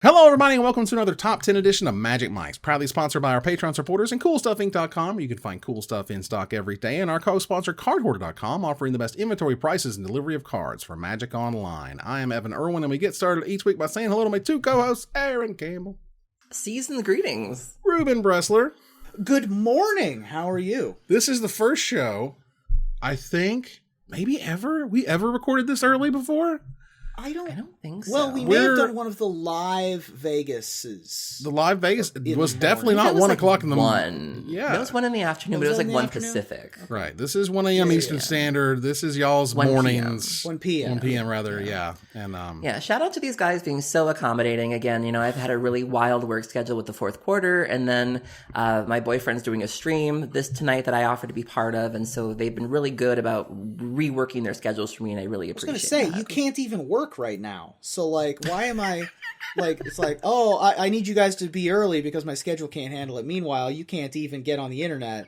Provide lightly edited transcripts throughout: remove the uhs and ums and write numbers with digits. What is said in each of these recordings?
Hello, everybody, and welcome to another Top 10 edition of Magic Mics, proudly sponsored by our Patreon supporters and CoolStuffInc.com. You can find cool stuff in stock every day, and our co-sponsor, CardHoarder.com, offering the best inventory prices and delivery of cards for Magic Online. I am Evan Irwin, and we get started each week by saying hello to my two co-hosts, Aaron Campbell. Seasoned greetings. Ruben Bressler. Good morning. How are you? This is the first show, I think, maybe ever, we ever recorded this early before? I don't think so. Well, we may have done one of the live Vegases. The live Vegas was definitely not 1 o'clock in the morning. Yeah. That was 1 in the afternoon, but it was like 1 Pacific. Right. This is 1 a.m. Eastern Standard. This is y'all's 1 mornings. 1 p.m. 1 p.m. rather, yeah. And yeah, shout out to these guys being so accommodating. Again, you know, I've had a really wild work schedule with the fourth quarter, and then my boyfriend's doing a stream tonight that I offered to be part of, and so they've been really good about reworking their schedules for me, and I really appreciate it. I was going to say, you can't even work right now. So, like, why am I, like, it's like, oh, I need you guys to be early because my schedule can't handle it. Meanwhile, you can't even get on the internet.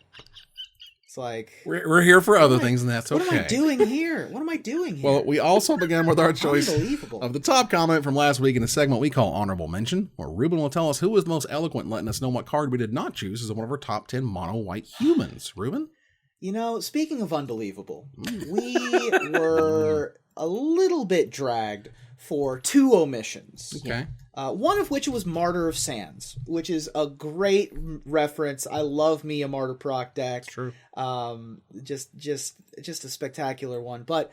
It's like... We're here for other things, and that's okay. What am I doing here? What am I doing here? Well, we also began with our choice of the top comment from last week in a segment we call Honorable Mention, where Ruben will tell us who was most eloquent in letting us know what card we did not choose as one of our top 10 mono-white humans. Ruben? You know, speaking of unbelievable, we were a little bit dragged for 2 omissions. Okay. One of which was Martyr of Sands, which is a great reference. I love me a Martyr proc deck. True. Just a spectacular one. But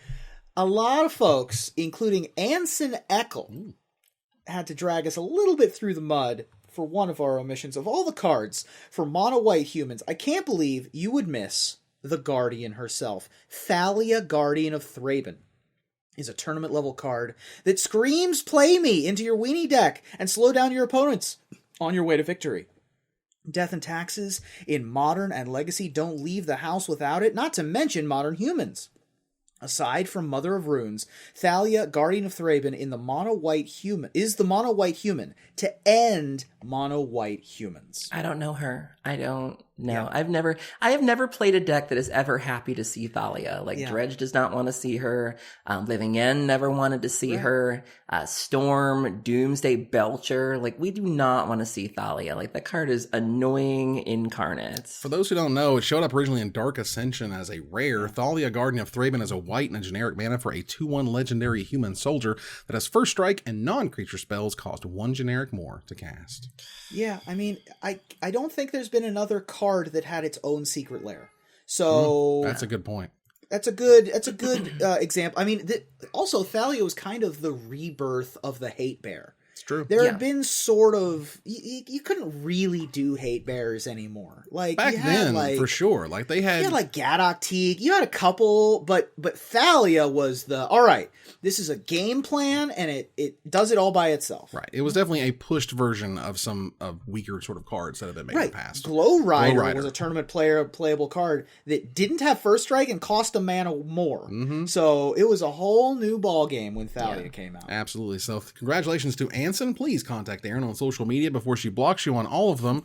a lot of folks, including Anson Eckel, had to drag us a little bit through the mud for one of our omissions. Of all the cards for mono-white humans, I can't believe you would miss the Guardian herself. Thalia, Guardian of Thraben, is a tournament-level card that screams play me into your weenie deck and slow down your opponents on your way to victory. Death and Taxes in Modern and Legacy don't leave the house without it, not to mention Modern Humans. Aside from Mother of Runes, Thalia, Guardian of Thraben, is the mono-white human to end mono-white humans. I don't know her. I don't know. Yeah. I have never played a deck that is ever happy to see Thalia. Like, Dredge does not want to see her. Living End never wanted to see her. Storm, Doomsday Belcher. Like, we do not want to see Thalia. Like, that card is annoying incarnate. For those who don't know, it showed up originally in Dark Ascension as a rare. Thalia, Guardian of Thraben, is a white and a generic mana for a 2/1 legendary human soldier that has first strike and non-creature spells cost 1 generic more to cast. Yeah, I mean, I don't think there's been another card that had its own secret lair. So that's a good point. That's a good example. I mean, also Thalia was kind of the rebirth of the hate bear. It's true. There had been sort of you couldn't really do hate bears anymore. Like back then, for sure. Like you had like Gadok Teak. You had a couple, but Thalia was the all right. This is a game plan, and it does it all by itself. Right. It was definitely a pushed version of some weaker sort of cards that have been made in the past. Glow Rider was a tournament playable card that didn't have first strike and cost a mana more. Mm-hmm. So it was a whole new ball game when Thalia came out. Absolutely. So congratulations to Anson. Please contact Erin on social media before she blocks you on all of them.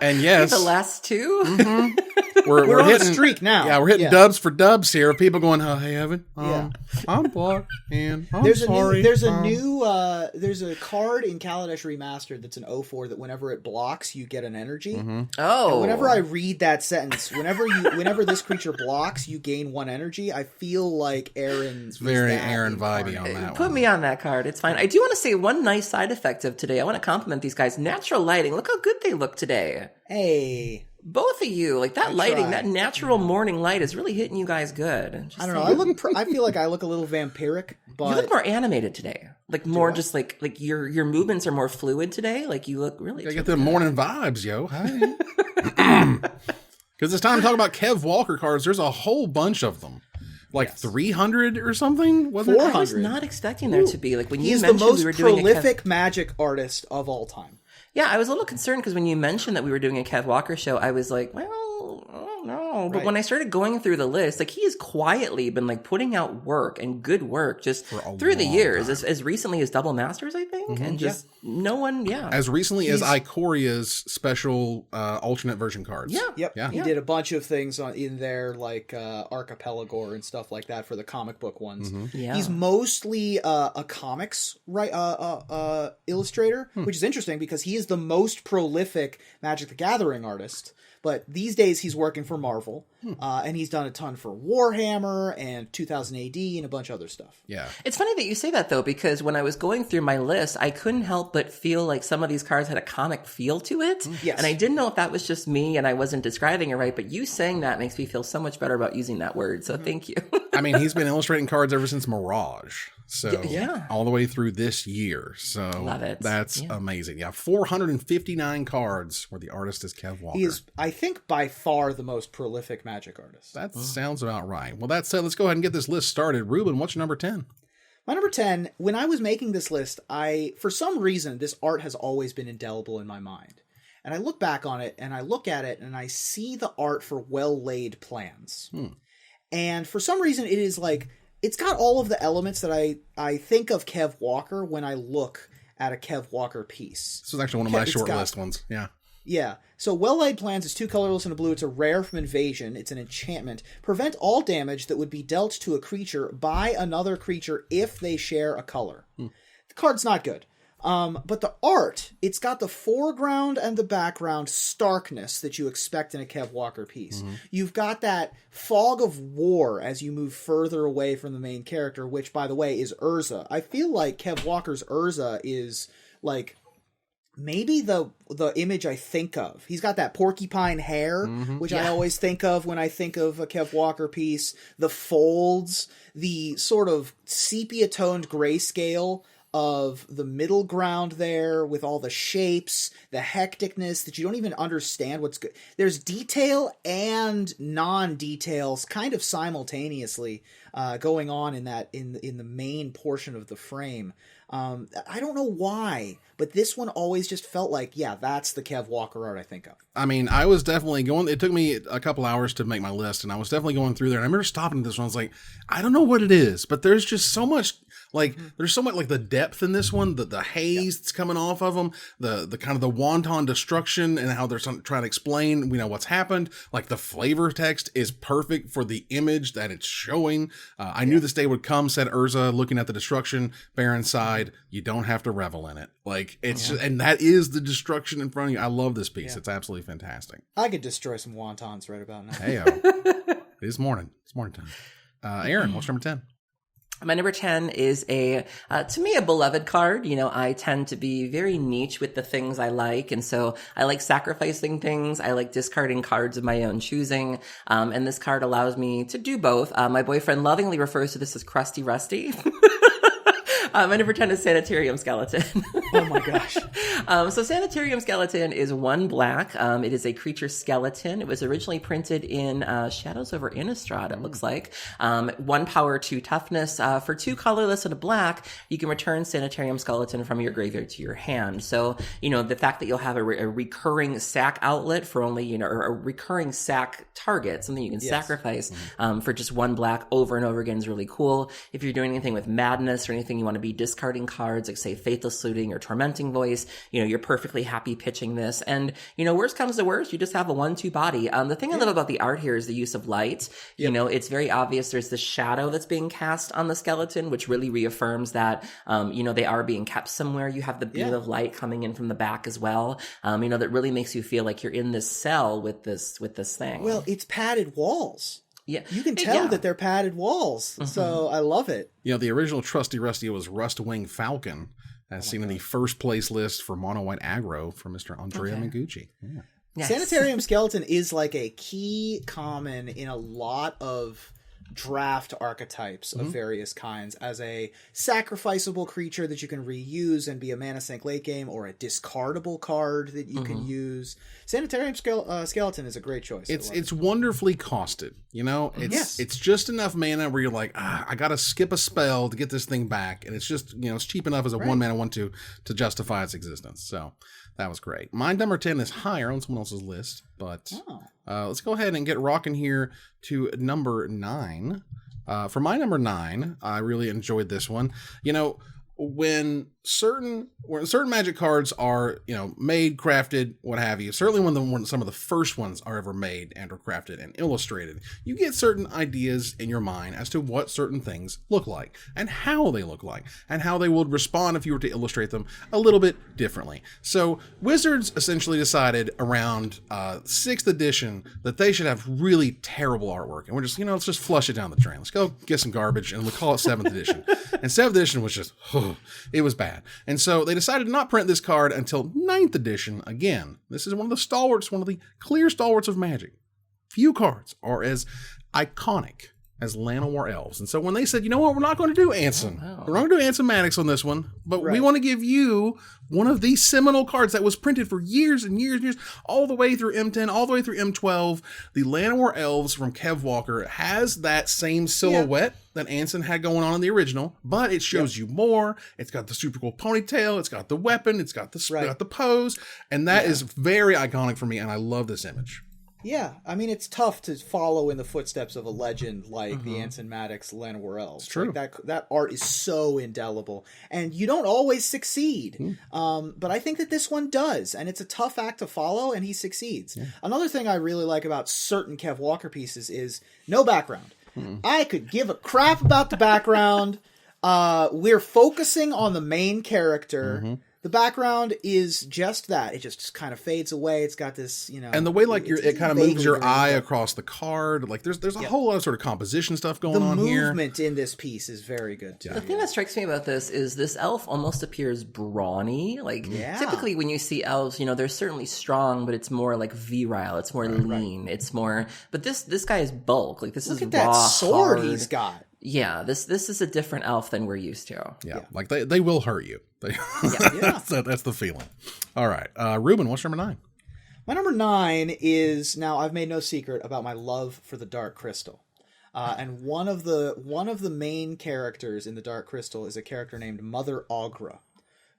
And yes, the last 2. Mm-hmm. We're on hitting a streak now. Yeah, we're hitting dubs for dubs here. People going, "Oh, hey, Evan, I'm blocked, and I'm sorry." There's a card in Kaladesh Remastered that's an 0/4 that whenever it blocks, you get an energy. Mm-hmm. Oh, and whenever I read that sentence, whenever this creature blocks, you gain 1 energy. I feel like Aaron's very Aaron vibey on that. Put me on that card. It's fine. I do want to say one nice side effect of today. I want to compliment these guys. Natural lighting. Look how good they look today. Hey. Both of you, like that lighting, that natural morning light is really hitting you guys good. I don't know. I feel like I look a little vampiric, but you look more animated today. Like more, just like your movements are more fluid today. Like you look really. I get them morning vibes, yo. Hi. Because it's time to talk about Kev Walker cards. There's a whole bunch of them. Like 300 or something? Wasn't 400. I was not expecting there to be. Like when he's you mentioned the most we were doing prolific Magic artist of all time. Yeah, I was a little concerned because when you mentioned that we were doing a Kev Walker show, I was like, well, don't know. But Right. when I started going through the list, like he has quietly been like putting out work and good work just through the years, as recently as Double Masters, I think, and just no one, as recently as Ikoria's special alternate version cards. Yeah. He did a bunch of things in there, like Archipelago and stuff like that for the comic book ones. He's mostly a comics illustrator, which is interesting because he is the most prolific Magic the Gathering artist. But these days he's working for Marvel, and he's done a ton for Warhammer and 2000 AD and a bunch of other stuff. Yeah. It's funny that you say that, though, because when I was going through my list, I couldn't help but feel like some of these cards had a comic feel to it. Yes. And I didn't know if that was just me and I wasn't describing it right, but you saying that makes me feel so much better about using that word. So thank you. I mean, he's been illustrating cards ever since Mirage. So all the way through this year. So love it. That's amazing. Yeah, 459 cards where the artist is Kev Walker. He is, I think, by far the most prolific Magic artist. That sounds about right. Well, that said, let's go ahead and get this list started. Ruben, what's your number 10? My number 10, when I was making this list, for some reason, this art has always been indelible in my mind. And I look back on it, and I look at it, and I see the art for well-laid plans. And for some reason, it is like, it's got all of the elements that I think of Kev Walker when I look at a Kev Walker piece. This is actually one of my short list ones. Yeah. Yeah. So well-laid plans is 2 colorless and a blue. It's a rare from Invasion. It's an enchantment. Prevent all damage that would be dealt to a creature by another creature if they share a color. The card's not good. But the art, it's got the foreground and the background starkness that you expect in a Kev Walker piece. You've got that fog of war as you move further away from the main character, which, by the way, is Urza. I feel like Kev Walker's Urza is, like, maybe the image I think of. He's got that porcupine hair, which I always think of when I think of a Kev Walker piece. The folds, the sort of sepia-toned grayscale of the middle ground there with all the shapes, the hecticness that you don't even understand what's good. There's detail and non-details kind of simultaneously going on in the main portion of the frame. I don't know why, but this one always just felt like, that's the Kev Walker art I think of. I mean, I was definitely it took me a couple hours to make my list, and I was definitely going through there. And I remember stopping at this one. I was like, I don't know what it is, but there's just so much, there's so much, the depth in this one, the haze that's coming off of them, the kind of the wanton destruction and how they're trying to explain, what's happened. Like, the flavor text is perfect for the image that it's showing. I knew this day would come, said Urza, looking at the destruction, barren side. You don't have to revel in it. It's just, and that is the destruction in front of you. I love this piece. It's absolutely fantastic. I could destroy some wontons right about now. Hey-o. It is morning. It's morning time. Aaron, what's number 10? My number 10 is to me, a beloved card. I tend to be very niche with the things I like. And so I like sacrificing things. I like discarding cards of my own choosing. And this card allows me to do both. My boyfriend lovingly refers to this as Crusty Rusty. My number 10 is Sanitarium Skeleton. Oh my gosh. So Sanitarium Skeleton is 1 black. It is a creature skeleton. It was originally printed in Shadows over Innistrad, it looks like. 1 power, 2 toughness. For 2 colorless and a black, you can return Sanitarium Skeleton from your graveyard to your hand. So, the fact that you'll have a recurring sack outlet for only, or a recurring sack target, something you can sacrifice for just 1 black over and over again is really cool. If you're doing anything with Madness or anything you want to be discarding cards, like say Faithless Looting or Tormenting Voice, you're perfectly happy pitching this. And, worst comes to worst, you just have a 1/2 body. The thing I love about the art here is the use of light. It's very obvious there's this shadow that's being cast on the skeleton, which really reaffirms that, they are being kept somewhere. You have the beam of light coming in from the back as well. That really makes you feel like you're in this cell with this thing. Well, it's padded walls. Yeah. You can tell that they're padded walls. So I love it. The original Trusty Rusty was Rustwing Falcon, as seen in the first place list for Mono White Aggro from Mr. Andrea Mengucci. Yeah. Yes. Sanitarium Skeleton is like a key common in a lot of draft archetypes of various kinds as a sacrificable creature that you can reuse and be a mana sink late game, or a discardable card that you can use. Sanitarium Skeleton is a great choice. It's wonderfully costed. You know, it's just enough mana where you're like, I gotta skip a spell to get this thing back, and it's just, you know, it's cheap enough as a 1 mana 1/2 to justify its existence. So that was great. My number 10 is higher on someone else's list, but let's go ahead and get rocking here to number 9. For my number 9, I really enjoyed this one. You know, when certain Magic cards are, you know, made, crafted, what have you, certainly when some of the first ones are ever made and or crafted and illustrated, you get certain ideas in your mind as to what certain things look like and how they look like and how they would respond if you were to illustrate them a little bit differently. So Wizards essentially decided around 6th edition that they should have really terrible artwork, and we're just, you know, let's just flush it down the drain. Let's go get some garbage, and we'll call it 7th edition. And 7th edition was just, it was bad. And so they decided to not print this card until 9th edition. Again, this is one of the stalwarts, one of the clear stalwarts of Magic. Few cards are as iconic as Llanowar Elves. And so when they said, you know what, we're not going to do Anson. We're not going to do Anson Maddox on this one, but we want to give you one of these seminal cards that was printed for years and years and years, all the way through M10, all the way through M12. The Llanowar Elves from Kev Walker has that same silhouette that Anson had going on in the original, but it shows you more. It's got the super cool ponytail. It's got the weapon. It's got the pose. And that is very iconic for me, and I love this image. Yeah, I mean, it's tough to follow in the footsteps of a legend like the Anson Maddox Llanowar Elves. It's true. Like that art is so indelible, and you don't always succeed. But I think that this one does, and it's a tough act to follow, and he succeeds. Yeah. Another thing I really like about certain Kev Walker pieces is no background. I could give a crap about the background. We're focusing on the main character. The background is just that. It just kind of fades away. It's got this, you know... And the way, like, it kind of moves your eye across the card. Like, there's a whole lot of sort of composition stuff going on here. The movement in this piece is very good, too. The thing that strikes me about this is this elf almost appears brawny. Like, typically when you see elves, you know, they're certainly strong, but it's more like virile. It's more lean. It's more... But this guy is bulk. Like, this is raw, Look at that sword hard. He's got. Yeah, this is a different elf than we're used to. Yeah. Like they will hurt you. That's the feeling. All right. Ruben, what's number 9? My number 9 is, now I've made no secret about my love for the Dark Crystal. And one of the main characters in the Dark Crystal is a character named Mother Aughra,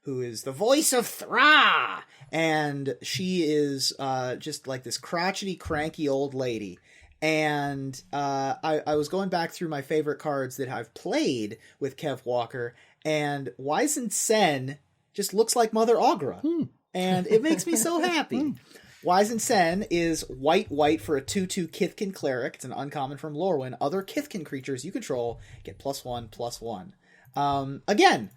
who is the voice of Thra. And she is just like this crotchety, cranky old lady. And I was going back through my favorite cards that I've played with Kev Walker, and Wizened Sen just looks like Mother Aughra. And it makes me so happy. Wizened Sen is white for a 2/2 Kithkin Cleric. It's an uncommon from Lorwyn. Other Kithkin creatures you control get +1/+1. Again,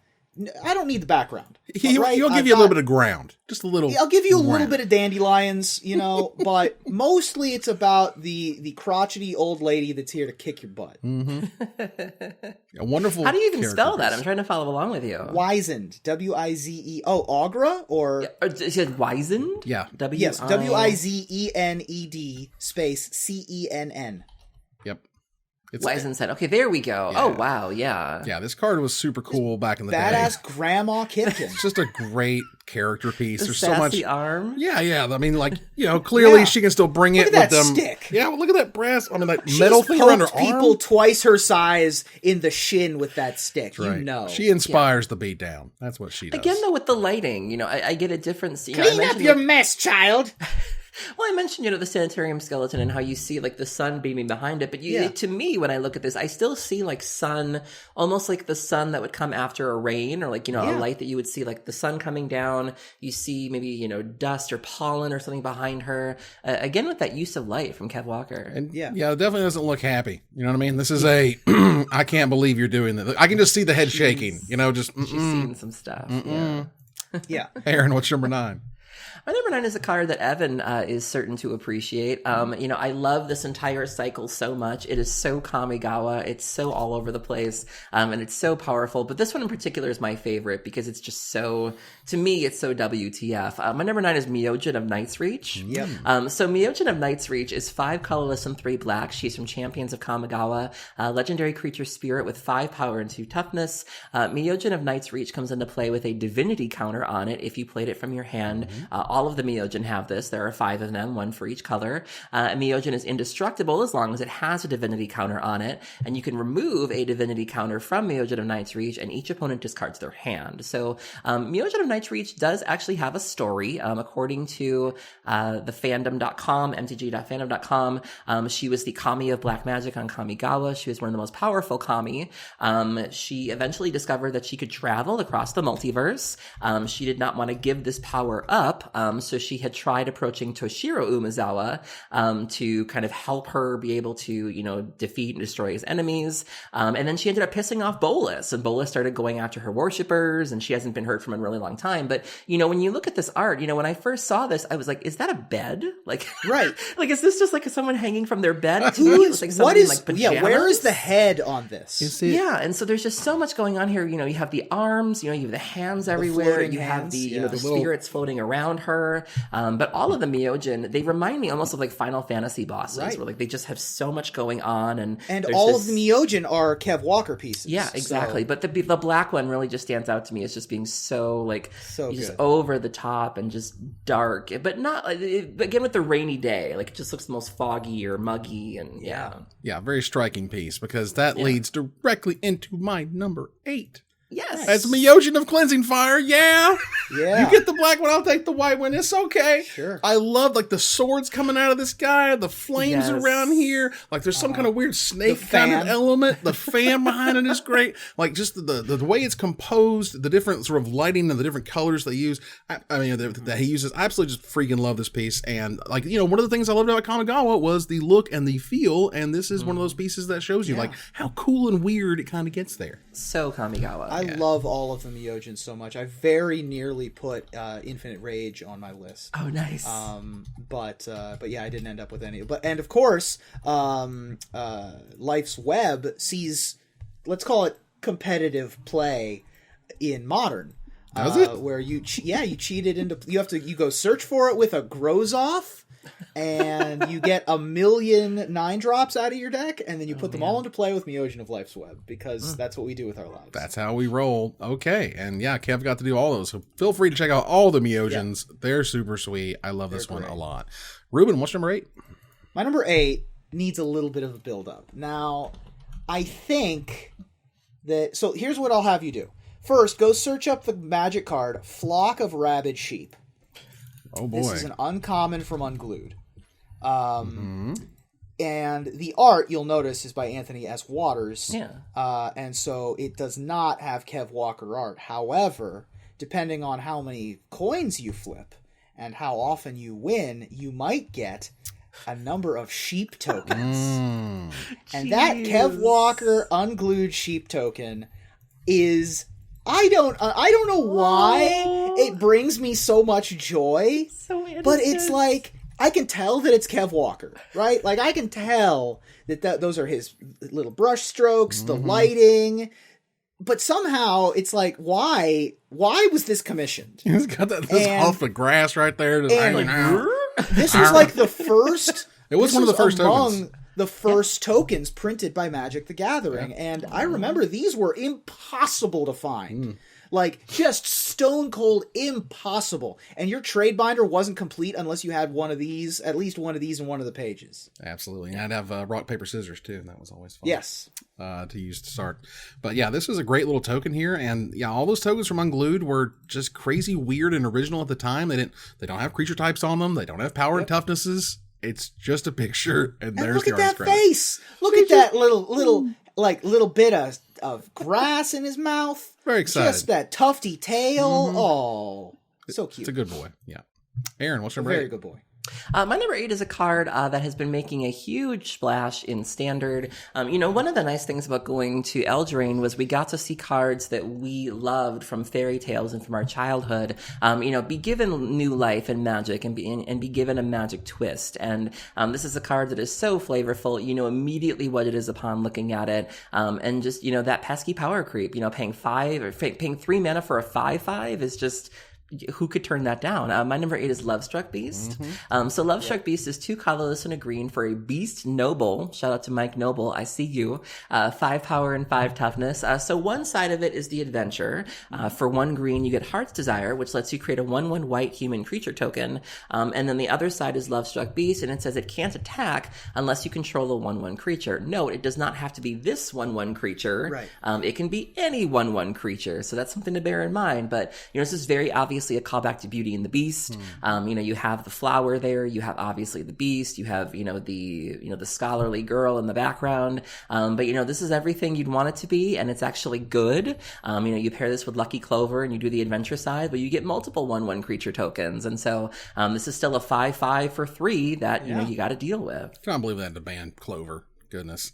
I don't need the background. He'll give you a little bit of ground. Just a little. I'll give you a little bit of dandelions, you know, but mostly it's about the crotchety old lady that's here to kick your butt. A wonderful. How do you even spell that? I'm trying to follow along with you. Wizened. W-I-Z-E. Oh, Aughra? Or... You said Wizened? Yeah. Yes, W-I-Z-E-N-E-D space C-E-N-N. Yep. Wizened Sen. Okay, there we go. Yeah. Oh, wow, yeah. Yeah, this card was super cool back in the day. Badass Grandma Kipkin. It's just a great character piece. There's so much arm. Yeah. I mean, like, you know, clearly she can still bring it with them. Stick. Yeah, well, look at that brass. I mean, that metal thing around her arm. People twice her size in the shin with that stick. Right. You know, she inspires the beatdown. That's what she does. Again, though, with the lighting, you know, I get a difference. Clean up your mess, child. Well, I mentioned, you know, the Sanitarium Skeleton and how you see, like, the sun beaming behind it. But to me, when I look at this, I still see, like, sun, almost like the sun that would come after a rain, or, like, you know, a light that you would see, like, the sun coming down. You see maybe, you know, dust or pollen or something behind her. Again, with that use of light from Kev Walker. And it definitely doesn't look happy. You know what I mean? This is a, I can't believe you're doing that. I can just see the head shaking, you know, just, She's seen some stuff. Yeah. Aaron, what's number 9? My number 9 is a card that Evan is certain to appreciate. I love this entire cycle so much. It is so Kamigawa. It's so all over the place, and it's so powerful. But this one in particular is my favorite because it's just so, to me, it's so WTF. My number 9 is Miojin of Night's Reach. Yep. So Miojin of Night's Reach is 5 colorless and 3 black. She's from Champions of Kamigawa, legendary creature spirit with 5 power and 2 toughness. Miojin of Night's Reach comes into play with a divinity counter on it if you played it from your hand. All of the Miojin have this. There are 5 of them, 1 for each color. Miojin is indestructible as long as it has a divinity counter on it, and you can remove a divinity counter from Miojin of Night's Reach, and each opponent discards their hand. So Miojin of Night's Reach does actually have a story. According to the fandom.com, mtg.fandom.com, she was the Kami of Black Magic on Kamigawa. She was one of the most powerful Kami. She eventually discovered that she could travel across the multiverse. She did not want to give this power up, so she had tried approaching Toshiro Umezawa to kind of help her be able to, defeat and destroy his enemies. And then she ended up pissing off Bolas, and Bolas started going after her worshippers, and she hasn't been heard from in a really long time. But, when you look at this art, when I first saw this, I was like, is that a bed? Like, right. Like, is this just like someone hanging from their bed? Where is the head on this? Yeah, and so there's just so much going on here. You have the arms, you have the hands everywhere, you have the spirits floating around her. But all of the Miojin, they remind me almost of like Final Fantasy bosses, right, where like they just have so much going on, and all of the Miojin are Kev Walker pieces. Yeah, exactly. So. But the black one really just stands out to me as just being so just over the top and just dark, but not again with the rainy day. Like it just looks the most foggy or muggy, and yeah, very striking piece because that leads directly into my number 8. Yes. As Miojin of Cleansing Fire, yeah. Yeah. You get the black one, I'll take the white one. It's okay. Sure. I love like the swords coming out of this guy, the flames around here. Like there's some kind of weird snake kind of element. The fan behind it is great. Like just the way it's composed, the different sort of lighting and the different colors they use. That he uses. I absolutely just freaking love this piece. And like, one of the things I loved about Kamigawa was the look and the feel. And this is one of those pieces that shows you like how cool and weird it kind of gets there. So Kamigawa. I love all of the Miojin so much. I very nearly put Infinite Rage on my list. Oh, nice. But yeah, I didn't end up with any. And of course, Life's Web sees, let's call it competitive play in Modern. Does it? Where you cheated into, you go search for it with a Grozoff, and you get 1,000,000 9-drops out of your deck, and then you put them all into play with Miojin of Life's Web, because that's what we do with our lives. That's how we roll. Okay. And yeah, Kev got to do all those. So feel free to check out all the Miojins. Yeah. They're super sweet. I love this one a lot. Ruben, what's number 8? My number 8 needs a little bit of a build-up. Now, I think that... So here's what I'll have you do. First, go search up the magic card, Flock of Rabbid Sheep. Oh boy. This is an uncommon from Unglued. And the art, you'll notice, is by Anthony S. Waters. Yeah. And so it does not have Kev Walker art. However, depending on how many coins you flip and how often you win, you might get a number of sheep tokens. And that Kev Walker Unglued sheep token is... I don't know why it brings me so much joy, but it's like, I can tell that it's Kev Walker, right? Like, I can tell that those are his little brush strokes, the lighting, but somehow it's like, why was this commissioned? He's got this off the grass right there. This was like the first... It was one of the first tokens. The first tokens printed by Magic the Gathering. And I remember these were impossible to find. Like, just stone cold impossible. And your trade binder wasn't complete unless you had one of these, at least one of these in one of the pages. Absolutely. And I'd have rock, paper, scissors, too. And that was always fun. Yes. To use to start. But yeah, this was a great little token here. And yeah, all those tokens from Unglued were just crazy, weird, and original at the time. They don't have creature types on them. They don't have power and toughnesses. It's just a picture, and there's look the at that credit. face. Look at that little bit of grass in his mouth. Very excited. Just that tufty tail. Oh, so cute. It's a good boy. Yeah. Aaron, what's number 8? Very good boy. My number 8 is a card that has been making a huge splash in Standard. One of the nice things about going to Eldraine was we got to see cards that we loved from fairy tales and from our childhood, be given new life and magic and be given a magic twist. And this is a card that is so flavorful. You know immediately what it is upon looking at it. And just, that pesky power creep, paying 3 mana for a 5/5 is just... Who could turn that down? My number 8 is Lovestruck Beast. So Lovestruck Beast is 2 colorless and a green for a Beast Noble. Shout out to Mike Noble. I see you. 5 power and 5 toughness. So one side of it is the adventure. For 1 green, you get Heart's Desire, which lets you create a 1/1 white human creature token. And then the other side is Lovestruck Beast, and it says it can't attack unless you control a 1/1 creature. Note, it does not have to be this 1/1 creature. Right. It can be any 1/1 creature. So that's something to bear in mind. But, this is very obvious a callback to Beauty and the Beast. You have the flower there. You have obviously the beast. You have, the scholarly girl in the background. But this is everything you'd want it to be, and it's actually good. You pair this with Lucky Clover and you do the adventure side, but you get multiple 1/1 creature tokens. And so this is still a 5/5 for 3 that, you got to deal with. I can't believe they had to ban Clover. Goodness.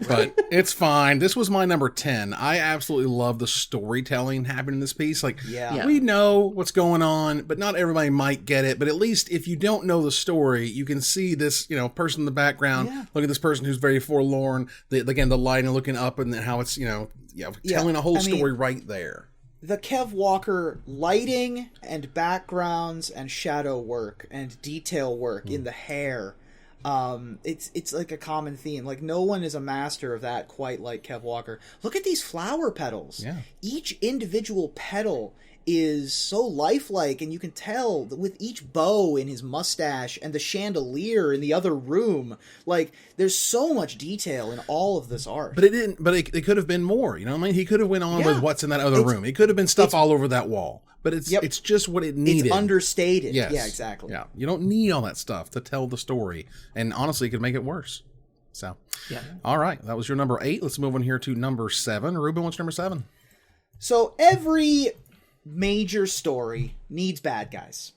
But it's fine. This was my number 10. I absolutely love the storytelling happening in this piece. We know what's going on, but not everybody might get it. But at least if you don't know the story, you can see this, person in the background. Look at this person who's very forlorn. The light and looking up, and then how it's, telling a whole story right there. The Kev Walker lighting and backgrounds and shadow work and detail work in the hair. It's like a common theme. Like, no one is a master of that quite like Kev Walker. Look at these flower petals. Each individual petal is so lifelike, and you can tell that with each bow in his mustache and the chandelier in the other room, like, there's so much detail in all of this art. But it could have been more, he could have went on with what's in that other room. It could have been stuff all over that wall. But it's just what it needed. It's understated. Yes. Yeah, exactly. Yeah. You don't need all that stuff to tell the story. And honestly, it could make it worse. So, all right. That was your number 8. Let's move on here to number 7. Ruben, what's number 7? So every major story needs bad guys.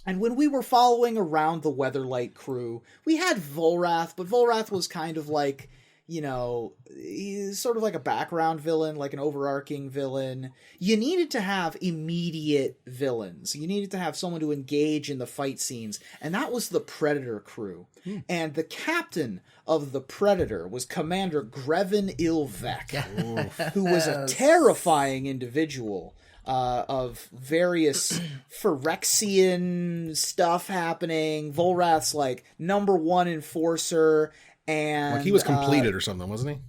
And when we were following around the Weatherlight crew, we had Volrath, but Volrath was kind of like, he's sort of like a background villain, like an overarching villain. You needed to have immediate villains. You needed to have someone to engage in the fight scenes. And that was the Predator crew. And the captain of the Predator was Commander Grevin Ilvek, who was a terrifying individual. Of various Phyrexian stuff happening. Volrath's like number 1 enforcer, and like he was completed or something, wasn't he?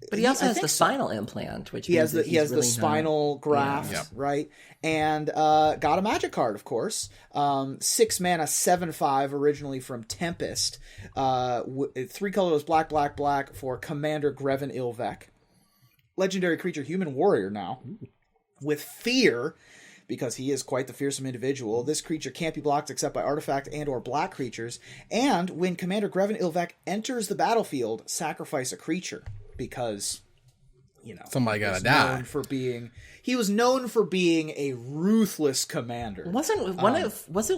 But he also has the spinal implant, which he has the really spinal graft, right? And got a magic card, of course. 6 mana, 7/5, originally from Tempest. 3 colorless, black, black, black for Commander Grevin Ilvek. Legendary creature, human warrior now. With fear, because he is quite the fearsome individual. This creature can't be blocked except by artifact and or black creatures. And when Commander Grevin Ilvek enters the battlefield, sacrifice a creature. Because, somebody gotta die. He was known for being a ruthless commander. Wasn't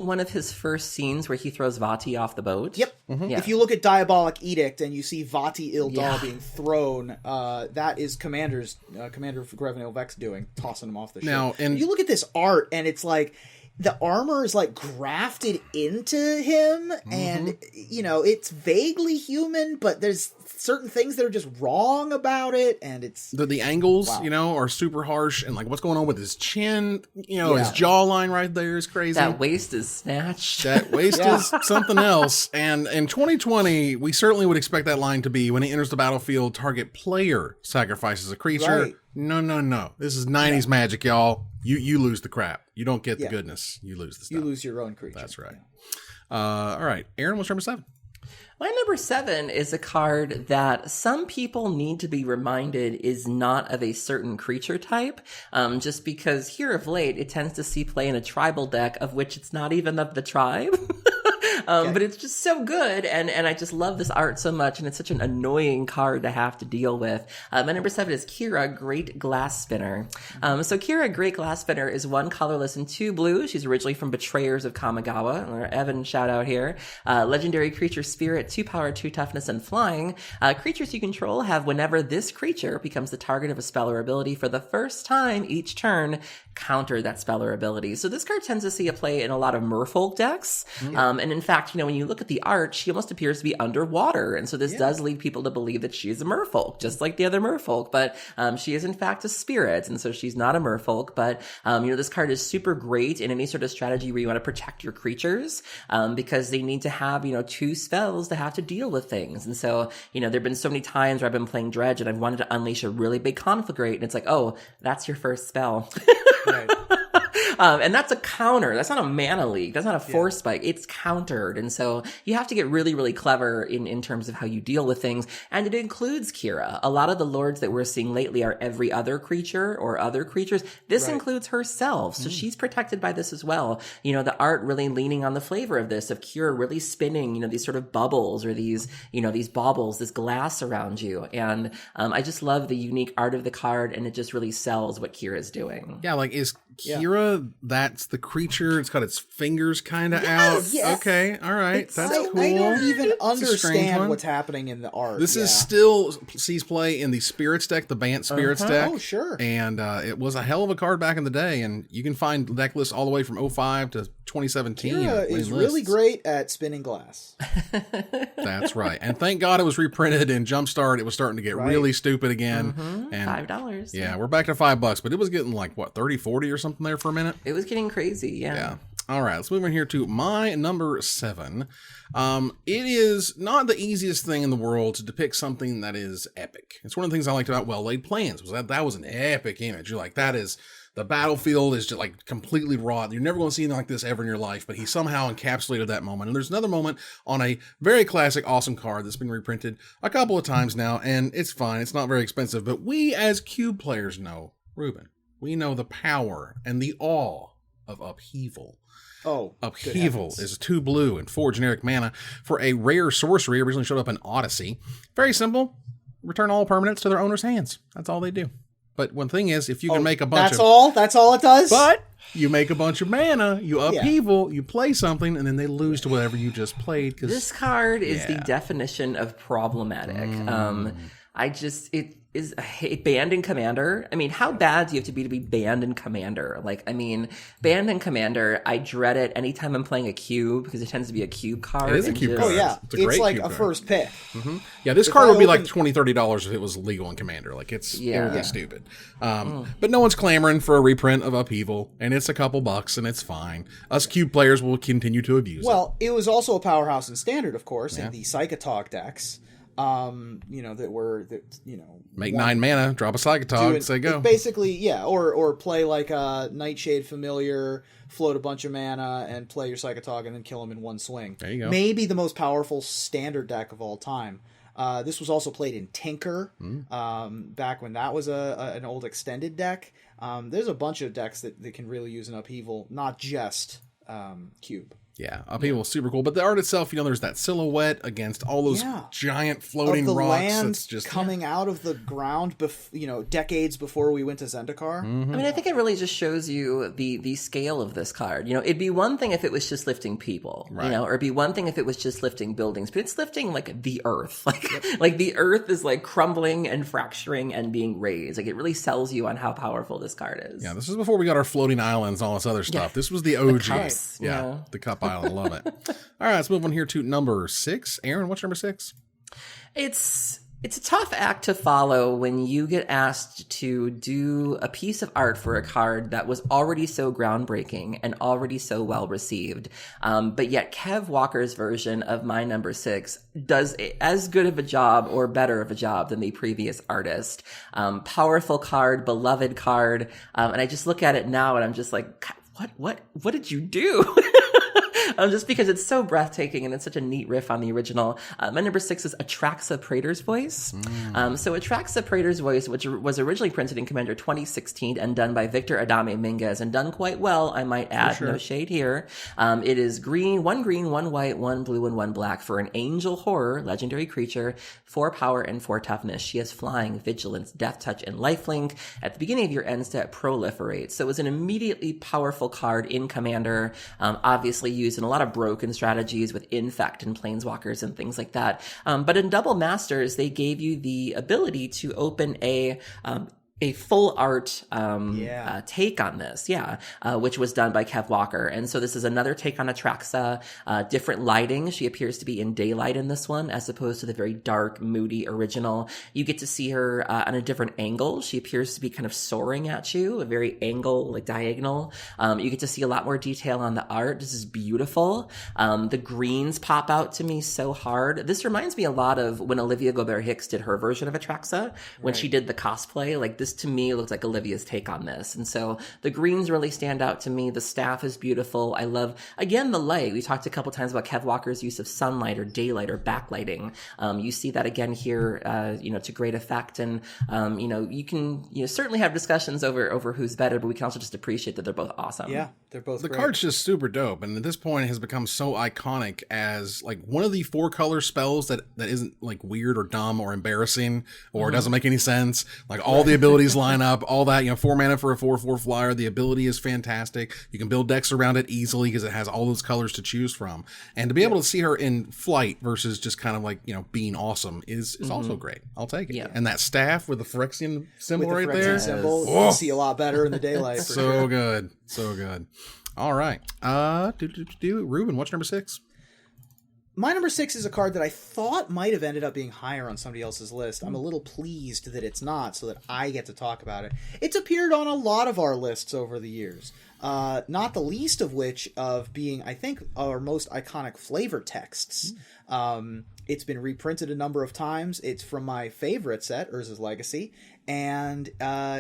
one of his first scenes where he throws Vati off the boat? Yep. Mm-hmm. If you look at Diabolic Edict and you see Vati Ildal being thrown, that is Commander Grevin Ilvek's doing, tossing him off the ship. Now, and you look at this art, and it's like the armor is like grafted into him, and it's vaguely human, but there's certain things that are just wrong about it, and it's the angles, are super harsh, and like what's going on with his chin, his jawline right there is crazy. That waist is snatched. That waist is something else. And in 2020, we certainly would expect that line to be when he enters the battlefield, target player sacrifices a creature. Right. No. This is 90s magic, y'all. You lose the crap. You don't get the goodness. You lose the stuff. You lose your own creature. That's right. All right. Aaron, what's number 7? My number 7 is a card that some people need to be reminded is not of a certain creature type, just because here of late it tends to see play in a tribal deck of which it's not even of the tribe. But it's just so good, and I just love this art so much, and it's such an annoying card to have to deal with. My number 7 is Kira, Great Glass Spinner. So Kira, Great Glass Spinner is 1 colorless and 2 blue. She's originally from Betrayers of Kamigawa. Or Evan, shout out here. Legendary creature spirit, 2 power, 2 toughness, and flying. Creatures you control have, whenever this creature becomes the target of a spell or ability for the first time each turn, counter that spell or ability. So this card tends to see a play in a lot of merfolk decks. And in fact, when you look at the art, she almost appears to be underwater. And so this does lead people to believe that she is a merfolk, just like the other merfolk. But she is in fact a spirit. And so she's not a merfolk. But, this card is super great in any sort of strategy where you want to protect your creatures, because they need to have, 2 spells to have to deal with things. And so, there have been so many times where I've been playing Dredge and I've wanted to unleash a really big conflagrate. And it's like, oh, that's your first spell. Right. And that's a counter. That's not a mana leak. That's not a force spike. It's countered. And so you have to get really, really clever in terms of how you deal with things. And it includes Kira. A lot of the lords that we're seeing lately are every other creature or other creatures. This includes herself. So she's protected by this as well. The art really leaning on the flavor of this, of Kira really spinning, these sort of bubbles or these baubles, this glass around you. And I just love the unique art of the card, and it just really sells what Kira's doing. Yeah, is Kira, that's the creature. It's got its fingers kind of out. Yes. Okay, all right. That's cool. I don't even It's a strange understand one. what's happening in the art. This is still sees play in the Spirits deck, the Bant Spirits deck. Oh, sure. And it was a hell of a card back in the day, and you can find deck lists all the way from 05 to 2017. Kira is really great at spinning glass. That's right. And thank God it was reprinted in Jumpstart. It was starting to get really stupid again. And $5. yeah, we're back to $5, but it was getting like, what, 30, 40 or something there for a minute? It was getting crazy, Yeah. All right, let's move in here to my number 7. It is not the easiest thing in the world to depict something that is epic. It's one of the things I liked about Well Laid Plans, was that was an epic image. You're like, that is, the battlefield is just like completely raw. You're never going to see anything like this ever in your life, but he somehow encapsulated that moment. And there's another moment on a very classic, awesome card that's been reprinted a couple of times now, and it's fine. It's not very expensive, but we as Cube players know, Ruben, we know the power and the awe of Upheaval. Oh, Upheaval is 2 blue and 4 generic mana for a rare sorcery. Originally showed up in Odyssey. Very simple. Return all permanents to their owner's hands. That's all they do. But one thing is, if you can make a bunch That's all it does? But you make a bunch of mana, you Upheaval, you play something, and then they lose to whatever you just played. This card is the definition of problematic. It is banned in Commander. I mean, how bad do you have to be banned in Commander? Banned in Commander, I dread it anytime I'm playing a cube, because it tends to be a cube card. It is a cube card. Oh, yeah. It's like a first pick. Yeah, this card would be like $20, $30 if it was legal in Commander. It would be stupid. But no one's clamoring for a reprint of Upheaval, and it's a couple bucks, and it's fine. Us cube players will continue to abuse it. Well, it was also a powerhouse in Standard, of course, in the Psychotog decks. Make 9 mana, drop a Psychotog, say go. Basically, or play like a Nightshade Familiar, float a bunch of mana, and play your Psychotog, and then kill him in one swing. There you go. Maybe the most powerful Standard deck of all time. This was also played in Tinker, back when that was an old extended deck. There's a bunch of decks that can really use an Upheaval, not just Cube. Yeah, Upheaval is super cool. But the art itself, there's that silhouette against all those giant floating of the rocks. Land that's just coming out of the ground, decades before we went to Zendikar. I mean, I think it really just shows you the scale of this card. It'd be one thing if it was just lifting people, or it'd be one thing if it was just lifting buildings, but it's lifting the earth. Like the earth is crumbling and fracturing and being raised. It really sells you on how powerful this card is. Yeah, this is before we got our floating islands and all this other stuff. This was the OG. The cups, the cup island. Love it. All right, let's move on here to number 6. Aaron, what's number 6? It's a tough act to follow when you get asked to do a piece of art for a card that was already so groundbreaking and already so well received. But yet Kev Walker's version of my number 6 does as good of a job or better of a job than the previous artist. Powerful card, beloved card. And I just look at it now and I'm just like, what did you do? just because it's so breathtaking and it's such a neat riff on the original. My number 6 is Atraxa Praetor's Voice. So Atraxa Praetor's Voice, which was originally printed in Commander 2016 and done by Victor Adame Minguez, and done quite well, I might add, no shade here. It is one green, 1 white, 1 blue, and 1 black for an angel horror, legendary creature, 4 power and 4 toughness. She has flying, vigilance, death touch, and lifelink. At the beginning of your end step, proliferates. So it was an immediately powerful card in Commander, obviously used in a lot of broken strategies with Infect and Planeswalkers and things like that. But in Double Masters, they gave you the ability to open a full art take on this, which was done by Kev Walker. And so this is another take on Atraxa, different lighting. She appears to be in daylight in this one, as opposed to the very dark, moody original. You get to see her on a different angle. She appears to be kind of soaring at you, a very angle, like diagonal. You get to see a lot more detail on the art. This is beautiful. The greens pop out to me so hard. This reminds me a lot of when Olivia Gobert-Hicks did her version of Atraxa, when she did the cosplay. Like, this to me looks like Olivia's take on this. And so the greens really stand out to me. The staff is beautiful. I love, again, the light. We talked a couple times about Kev Walker's use of sunlight or daylight or backlighting. You see that again here, to great effect. And, you can certainly have discussions over who's better, but we can also just appreciate that they're both awesome. Yeah, they're both The great. card's just super dope. And at this point, it has become so iconic as like one of the 4 color spells that isn't like weird or dumb or embarrassing or doesn't make any sense. Like all the abilities line up, all that, 4 mana for a 4/4 flyer. The ability is fantastic. You can build decks around it easily because it has all those colors to choose from. And to be able to see her in flight versus just kind of like, being awesome is also great. I'll take it. Yeah. And that staff with the Phyrexian symbol with the right Phyrexian there. Symbol, you can see a lot better in the daylight. For So sure. good. So good. All right. Ruben, what's number 6? My number 6 is a card that I thought might have ended up being higher on somebody else's list. I'm a little pleased that it's not, so that I get to talk about it. It's appeared on a lot of our lists over the years, not the least of which of being, I think, our most iconic flavor texts. It's been reprinted a number of times. It's from my favorite set, Urza's Legacy, and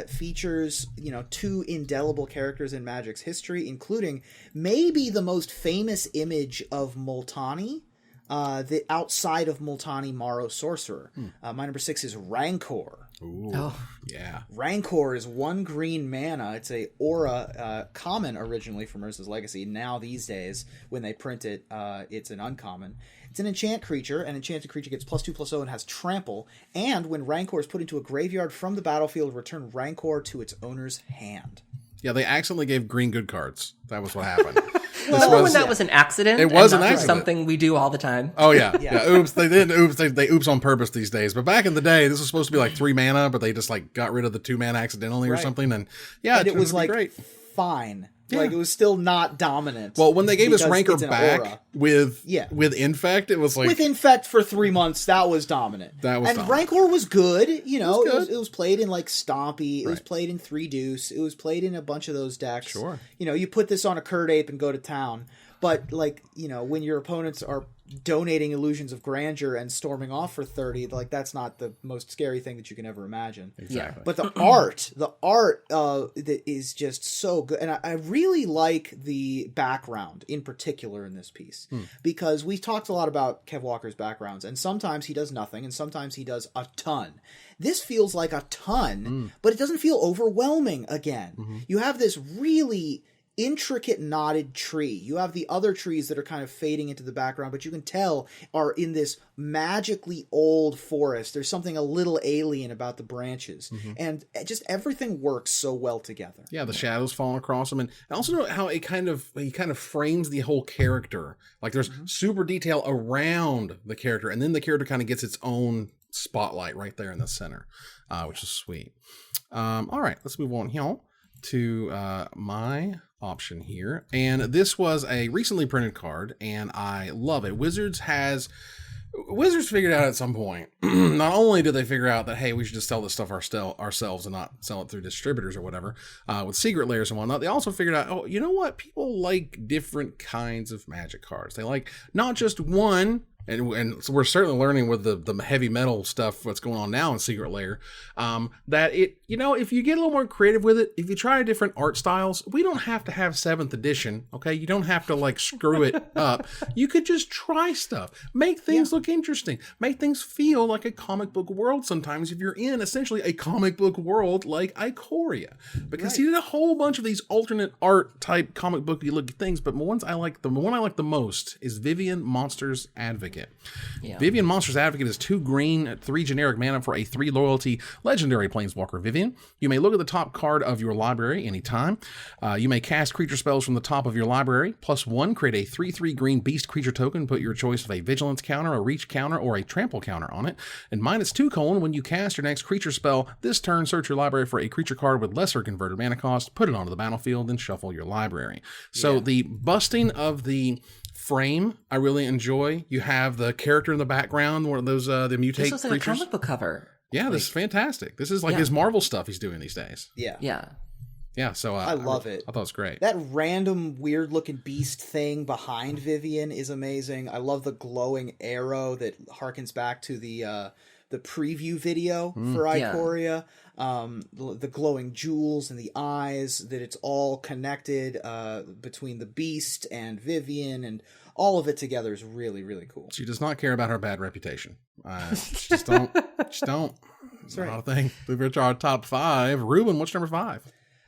features 2 indelible characters in Magic's history, including maybe the most famous image of Multani, the outside of Multani Maro Sorcerer. My number 6 is Rancor. Ooh, yeah. Rancor is 1 green mana. It's a aura common originally from Urza's Legacy. Now these days, when they print it, it's an uncommon. It's an enchant creature. An enchanted creature gets +2/+0 and has trample. And when Rancor is put into a graveyard from the battlefield, return Rancor to its owner's hand. Yeah, they accidentally gave green good cards. That was what happened. When that was an accident. It was and an not accident. Something we do all the time. Oh, yeah. Oops. They didn't oops. They oops on purpose these days. But back in the day, this was supposed to be like 3 mana, but they just like got rid of the 2 mana accidentally or something. And it was like great. Fine. Yeah. Like, it was still not dominant. Well, when they gave us Rancor it's an back aura. with Infect, it was like... With Infect for 3 months, that was dominant. Rancor was good. It was played in like Stompy. It was played in 3 Deuce. It was played in a bunch of those decks. Sure. You put this on a Curd Ape and go to town. But, like, when your opponents are donating Illusions of Grandeur and storming off for 30, like, that's not the most scary thing that you can ever imagine. Exactly. But the art that is just so good. And I really like the background in particular in this piece. Because we've talked a lot about Kev Walker's backgrounds, and sometimes he does nothing, and sometimes he does a ton. This feels like a ton, but it doesn't feel overwhelming again. You have this really intricate knotted tree. You have the other trees that are kind of fading into the background, but you can tell are in this magically old forest. There's something a little alien about the branches. And just everything works so well together. Yeah, the shadows falling across them. And I also know how he kind of frames the whole character. Like there's super detail around the character, and then the character kind of gets its own spotlight right there in the center, which is sweet. All right, let's move on here to my option here, and this was a recently printed card, and I love it. Wizards figured out at some point, not only did they figure out that, hey, we should just sell this stuff ourselves and not sell it through distributors or whatever, with secret layers and whatnot, they also figured out, oh, you know what? People like different kinds of Magic cards. They like not just one and so we're certainly learning with the heavy metal stuff, what's going on now in Secret Lair, that it, if you get a little more creative with it, if you try different art styles, we don't have to have 7th edition, okay? You don't have to like screw it up. You could just try stuff, make things look interesting, make things feel like a comic book world sometimes if you're in essentially a comic book world like Ikoria. Because he did a whole bunch of these alternate art type comic booky looking things, but the one I like the most is Vivian Monsters Advocate. Yeah. Vivian Monsters Advocate is 2 green, 3 generic mana for a 3 loyalty legendary planeswalker Vivian. You may look at the top card of your library anytime. You may cast creature spells from the top of your library. +1, create a 3/3 green beast creature token. Put your choice of a vigilance counter, a reach counter, or a trample counter on it. And -2: when you cast your next creature spell this turn, search your library for a creature card with lesser converted mana cost, put it onto the battlefield, and shuffle your library. So the busting of the frame I really enjoy. You have the character in the background, one of those the mutate this looks like creatures. A comic book cover. Yeah, this is fantastic. This is like his Marvel stuff he's doing these days. Yeah, so I love it. I thought it was great. That random weird looking beast thing behind Vivian is amazing. I love the glowing arrow that harkens back to the preview video for Ikoria. The glowing jewels and the eyes, that it's all connected between the beast and Vivian, and all of it together is really, really cool. She does not care about her bad reputation. Just don't. That's right. Not a thing. Move to our top 5. Ruben, what's number 5?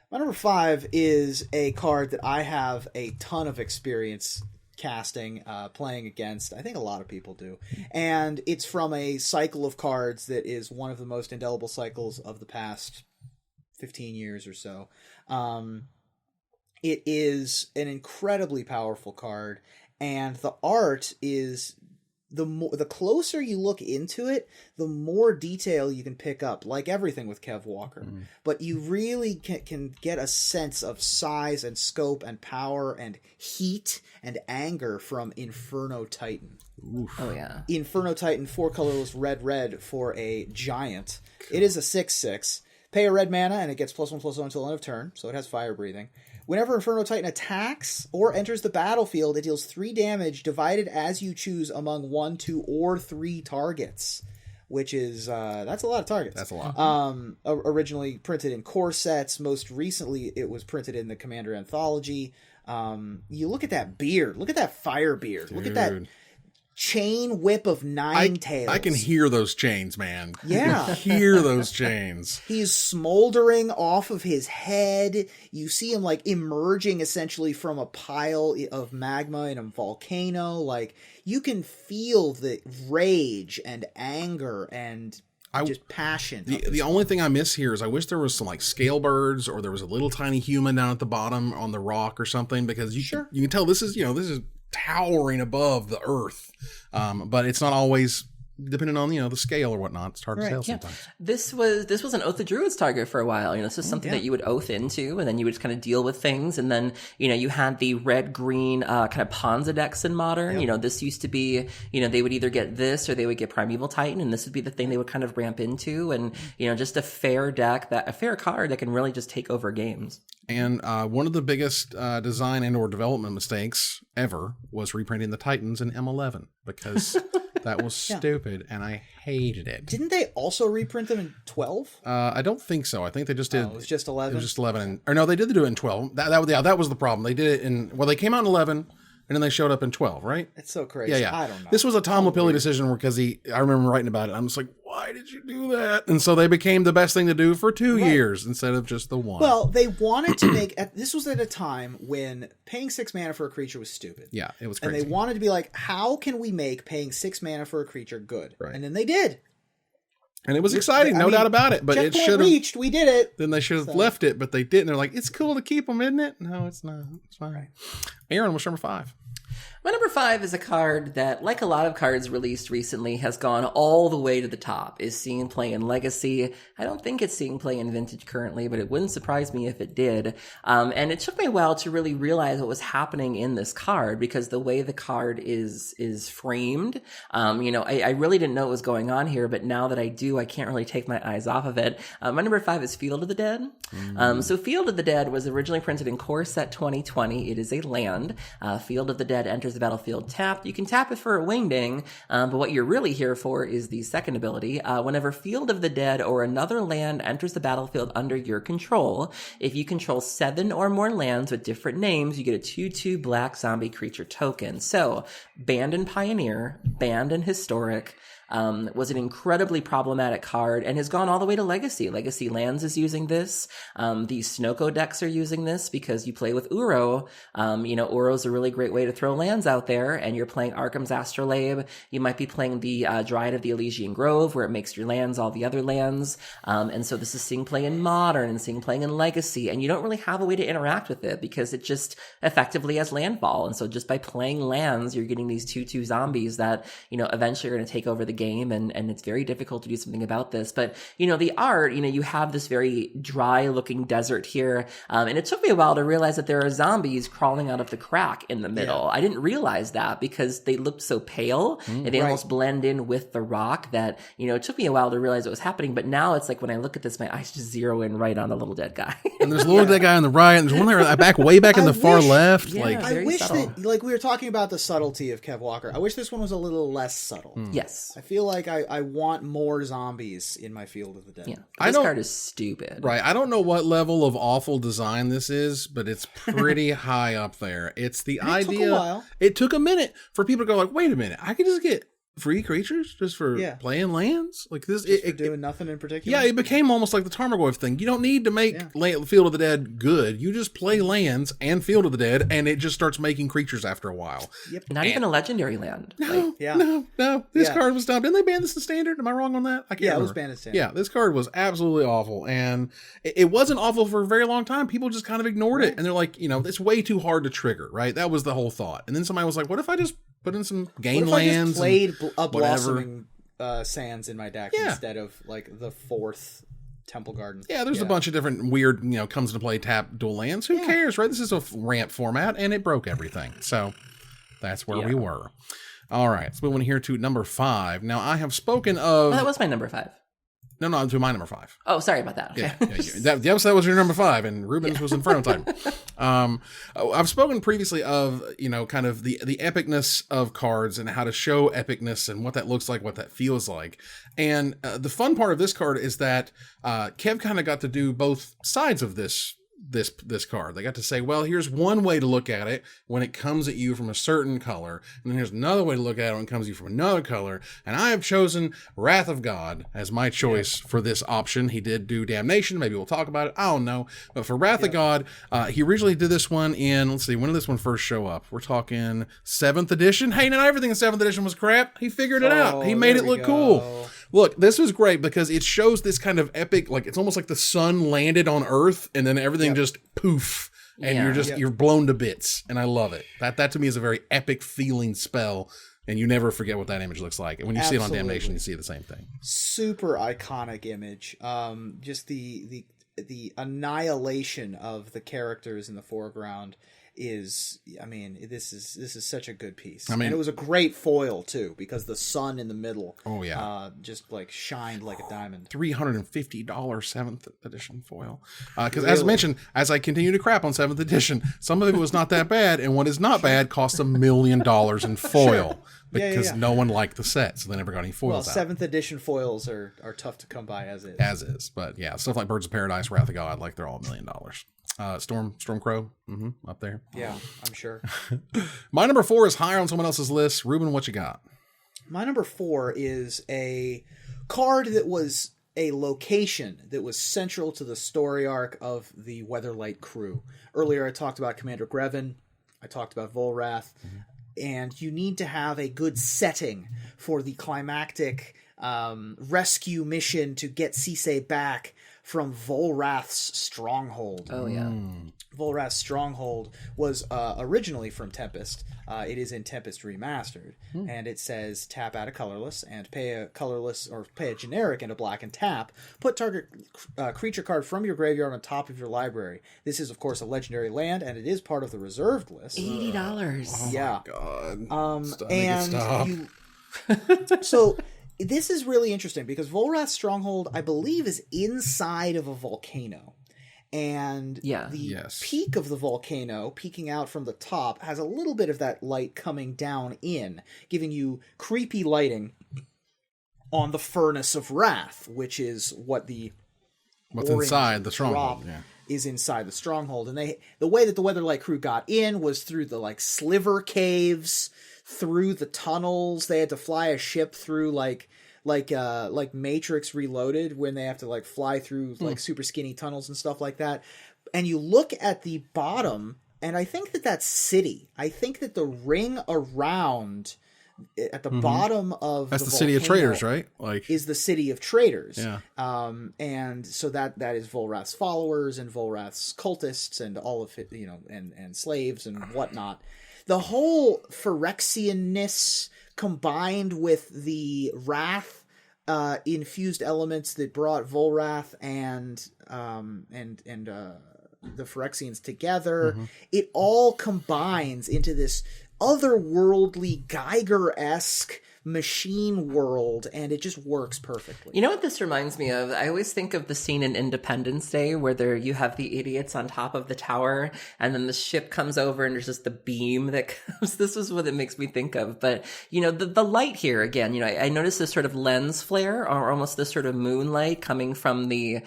My number 5 is a card that I have a ton of experience casting, playing against. I think a lot of people do. And it's from a cycle of cards that is one of the most indelible cycles of the past 15 years or so. It is an incredibly powerful card, and the art is... The closer you look into it, the more detail you can pick up, like everything with Kev Walker. But you really can get a sense of size and scope and power and heat and anger from Inferno Titan. Oof. Oh, yeah. Inferno Titan, 4 colorless red for a giant. Cool. It is a 6/6. Pay a red mana, and it gets +1/+1 until end of turn, so it has fire breathing. Whenever Inferno Titan attacks or enters the battlefield, it deals 3 damage divided as you choose among 1, 2, or 3 targets, which is, that's a lot of targets. That's a lot. Originally printed in core sets. Most recently, it was printed in the Commander Anthology. You look at that beard. Look at that fire beard. Dude. Look at that chain whip of 9 tails. I can hear those chains, man. Yeah. I can hear those chains. He's smoldering off of his head. You see him like emerging essentially from a pile of magma in a volcano. Like, you can feel the rage and anger and just passion. The only thing I miss here is I wish there was some like scale birds, or there was a little tiny human down at the bottom on the rock or something, because you can tell this is towering above the earth, but it's not always depending on the scale or whatnot. It's hard to tell sometimes. This was an Oath of Druids target for a while. This is something that you would oath into, and then you would just kind of deal with things. And then you had the red green kind of Ponza decks in Modern. This used to be they would either get this or they would get Primeval Titan, and this would be the thing they would kind of ramp into. And just a fair deck, a fair card that can really just take over games. And one of the biggest design and or development mistakes ever was reprinting the Titans in M11, because that was stupid, and I hated it. Didn't they also reprint them in 12? I don't think so. I think they just did. It was just 11? It was just 11. Or no, they did do it in 12. That was the problem. They did it in... Well, they came out in 11, and then they showed up in 12, right? It's so crazy. Yeah. I don't know. This was a Tom Lapilli decision because I remember writing about it. I'm just like, why did you do that? And so they became the best thing to do for 2 years instead of just the 1. Well, they wanted to make... This was at a time when paying 6 mana for a creature was stupid. Yeah, it was crazy. And they wanted to be like, how can we make paying 6 mana for a creature good? Right. And then they did. And it was exciting, no doubt about it. But it should have reached. We did it. Then they should have left it, but they didn't. They're like, it's cool to keep them, isn't it? No, it's not. It's fine. Right. Aaron, what's number 5? My number 5 is a card that, like a lot of cards released recently, has gone all the way to the top. Is seeing play in Legacy. I don't think it's seeing play in Vintage currently, but it wouldn't surprise me if it did. And it took me a while to really realize what was happening in this card, because the way the card is framed, I really didn't know what was going on here, but now that I do, I can't really take my eyes off of it. My number 5 is Field of the Dead. So Field of the Dead was originally printed in Core Set 2020. It is a land. Field of the Dead enters enters the battlefield tapped. You can tap it for a wingding, but what you're really here for is the second ability. Whenever Field of the Dead or another land enters the battlefield under your control, if you control 7 or more lands with different names, you get a 2/2 black zombie creature token. So, banned in Pioneer, banned in Historic, was an incredibly problematic card and has gone all the way to Legacy. Legacy Lands is using this. The Snoko decks are using this because you play with Uro. Uro's a really great way to throw lands out there, and you're playing Arkham's Astrolabe. You might be playing the Dryad of the Elysian Grove, where it makes your lands all the other lands. And so this is seeing play in Modern and seeing play in Legacy, and you don't really have a way to interact with it because it just effectively has landfall. And so just by playing lands, you're getting these 2/2 zombies that, eventually are going to take over the game, and it's very difficult to do something about this. But, the art, you have this very dry looking desert here. And it took me a while to realize that there are zombies crawling out of the crack in the middle. I didn't realize that because they looked so pale and they almost blend in with the rock that, it took me a while to realize what was happening. But now it's like when I look at this, my eyes just zero in right on the little dead guy. And there's a little dead guy on the right, and there's one there way back in the far left. Yeah, I wish subtle. that, like we were talking about the subtlety of Kev Walker, I wish this one was a little less subtle. Yes. I feel like I want more zombies in my Field of the Dead. Yeah. This card is stupid. Right. I don't know what level of awful design this is, but it's pretty high up there. It's the idea. Took a while. It took a minute for people to go like, wait a minute, I could just get free creatures just for playing lands like this. It doing nothing in particular. Yeah, it became almost like the Tarmogoyf thing. You don't need to make Field of the Dead good. You just play lands and Field of the Dead, and it just starts making creatures after a while. Yep. Not even a legendary land. No. This card was dumped. Didn't they ban this in Standard? Am I wrong on that? I can't remember. It was banned in Standard. Yeah, this card was absolutely awful, and it wasn't awful for a very long time. People just kind of ignored it, and they're like, it's way too hard to trigger, right? That was the whole thought. And then somebody was like, what if I just put in some game lands? I just played a Blossoming Sands in my deck instead of like the 4th Temple Garden. Yeah, there's a bunch of different weird, comes into play tap dual lands. Who cares, right? This is a ramp format, and it broke everything. So that's where we were. All right, so we want to hear to number 5. Now, I have spoken of... that was my number 5. No, to my number 5. Oh, sorry about that. Okay. Yeah. That was your number 5, and Ruben's was Inferno Titan. I've spoken previously of, kind of the epicness of cards and how to show epicness and what that looks like, what that feels like. And the fun part of this card is that Kev kind of got to do both sides of this card. They got to say, well, here's one way to look at it when it comes at you from a certain color, and then here's another way to look at it when it comes at you from another color. And I have chosen Wrath of God as my choice for this option. He did do Damnation. Maybe we'll talk about it. I don't know. But for Wrath of God, he originally did this one in, let's see, when did this one first show up? We're talking 7th edition. Hey, not everything in 7th edition was crap. He figured it out. He made it look cool. Look, this was great because it shows this kind of epic, like it's almost like the sun landed on Earth and then everything just poof, and you're blown to bits. And I love it. That to me is a very epic feeling spell, and you never forget what that image looks like. And when you see it on Damnation, you see the same thing. Super iconic image. Just the annihilation of the characters in the foreground is, this is such a good piece. And it was a great foil too, because the sun in the middle just like shined like a diamond. $350 7th edition foil, because as mentioned, as I continue to crap on 7th edition, some of it was not that bad, and what is not bad cost $1 million in foil. Because no one liked the set, so they never got any foils out. 7th edition foils are tough to come by as is. As is, but stuff like Birds of Paradise, Wrath of God, like they're all $1 million. Stormcrow, up there. Yeah, I'm sure. My number 4 is higher on someone else's list. Ruben, what you got? My number 4 is a card that was a location that was central to the story arc of the Weatherlight crew. Earlier, I talked about Commander Grevin. I talked about Volrath. And you need to have a good setting for the climactic rescue mission to get Cisse back from Volrath's Stronghold. Oh, yeah. Volrath's Stronghold was originally from Tempest. It is in Tempest Remastered. And it says tap, add a colorless, and pay a colorless, or pay a generic and a black and tap. Put target creature card from your graveyard on top of your library. This is, of course, a legendary land, and it is part of the reserved list. $80. Oh, my God. Stop. So... This is really interesting because Volrath Stronghold, I believe, is inside of a volcano. and the peak of the volcano, peeking out from the top, has a little bit of that light coming down in, giving you creepy lighting on the Furnace of Wrath, which is what's inside the stronghold. Is inside the stronghold. And the way that the Weatherlight crew got in was through the like sliver caves, through the tunnels. They had to fly a ship through like Matrix Reloaded, when they have to like fly through like super skinny tunnels and stuff like that. And you look at the bottom, and I think that's city. I think that the ring around at the bottom of that's the city of traders, right? Like, is the city of traders. Yeah. And so that is Volrath's followers and Volrath's cultists and all of it, and slaves and whatnot. The whole Phyrexian-ness combined with the Wrath infused elements that brought Volrath and the Phyrexians together, it all combines into this otherworldly Geiger-esque machine world, and it just works perfectly. You know what this reminds me of? I always think of the scene in Independence Day where you have the idiots on top of the tower, and then the ship comes over and there's just the beam that comes. This is what it makes me think of. But, the light here, again, I noticed this sort of lens flare, or almost this sort of moonlight coming from the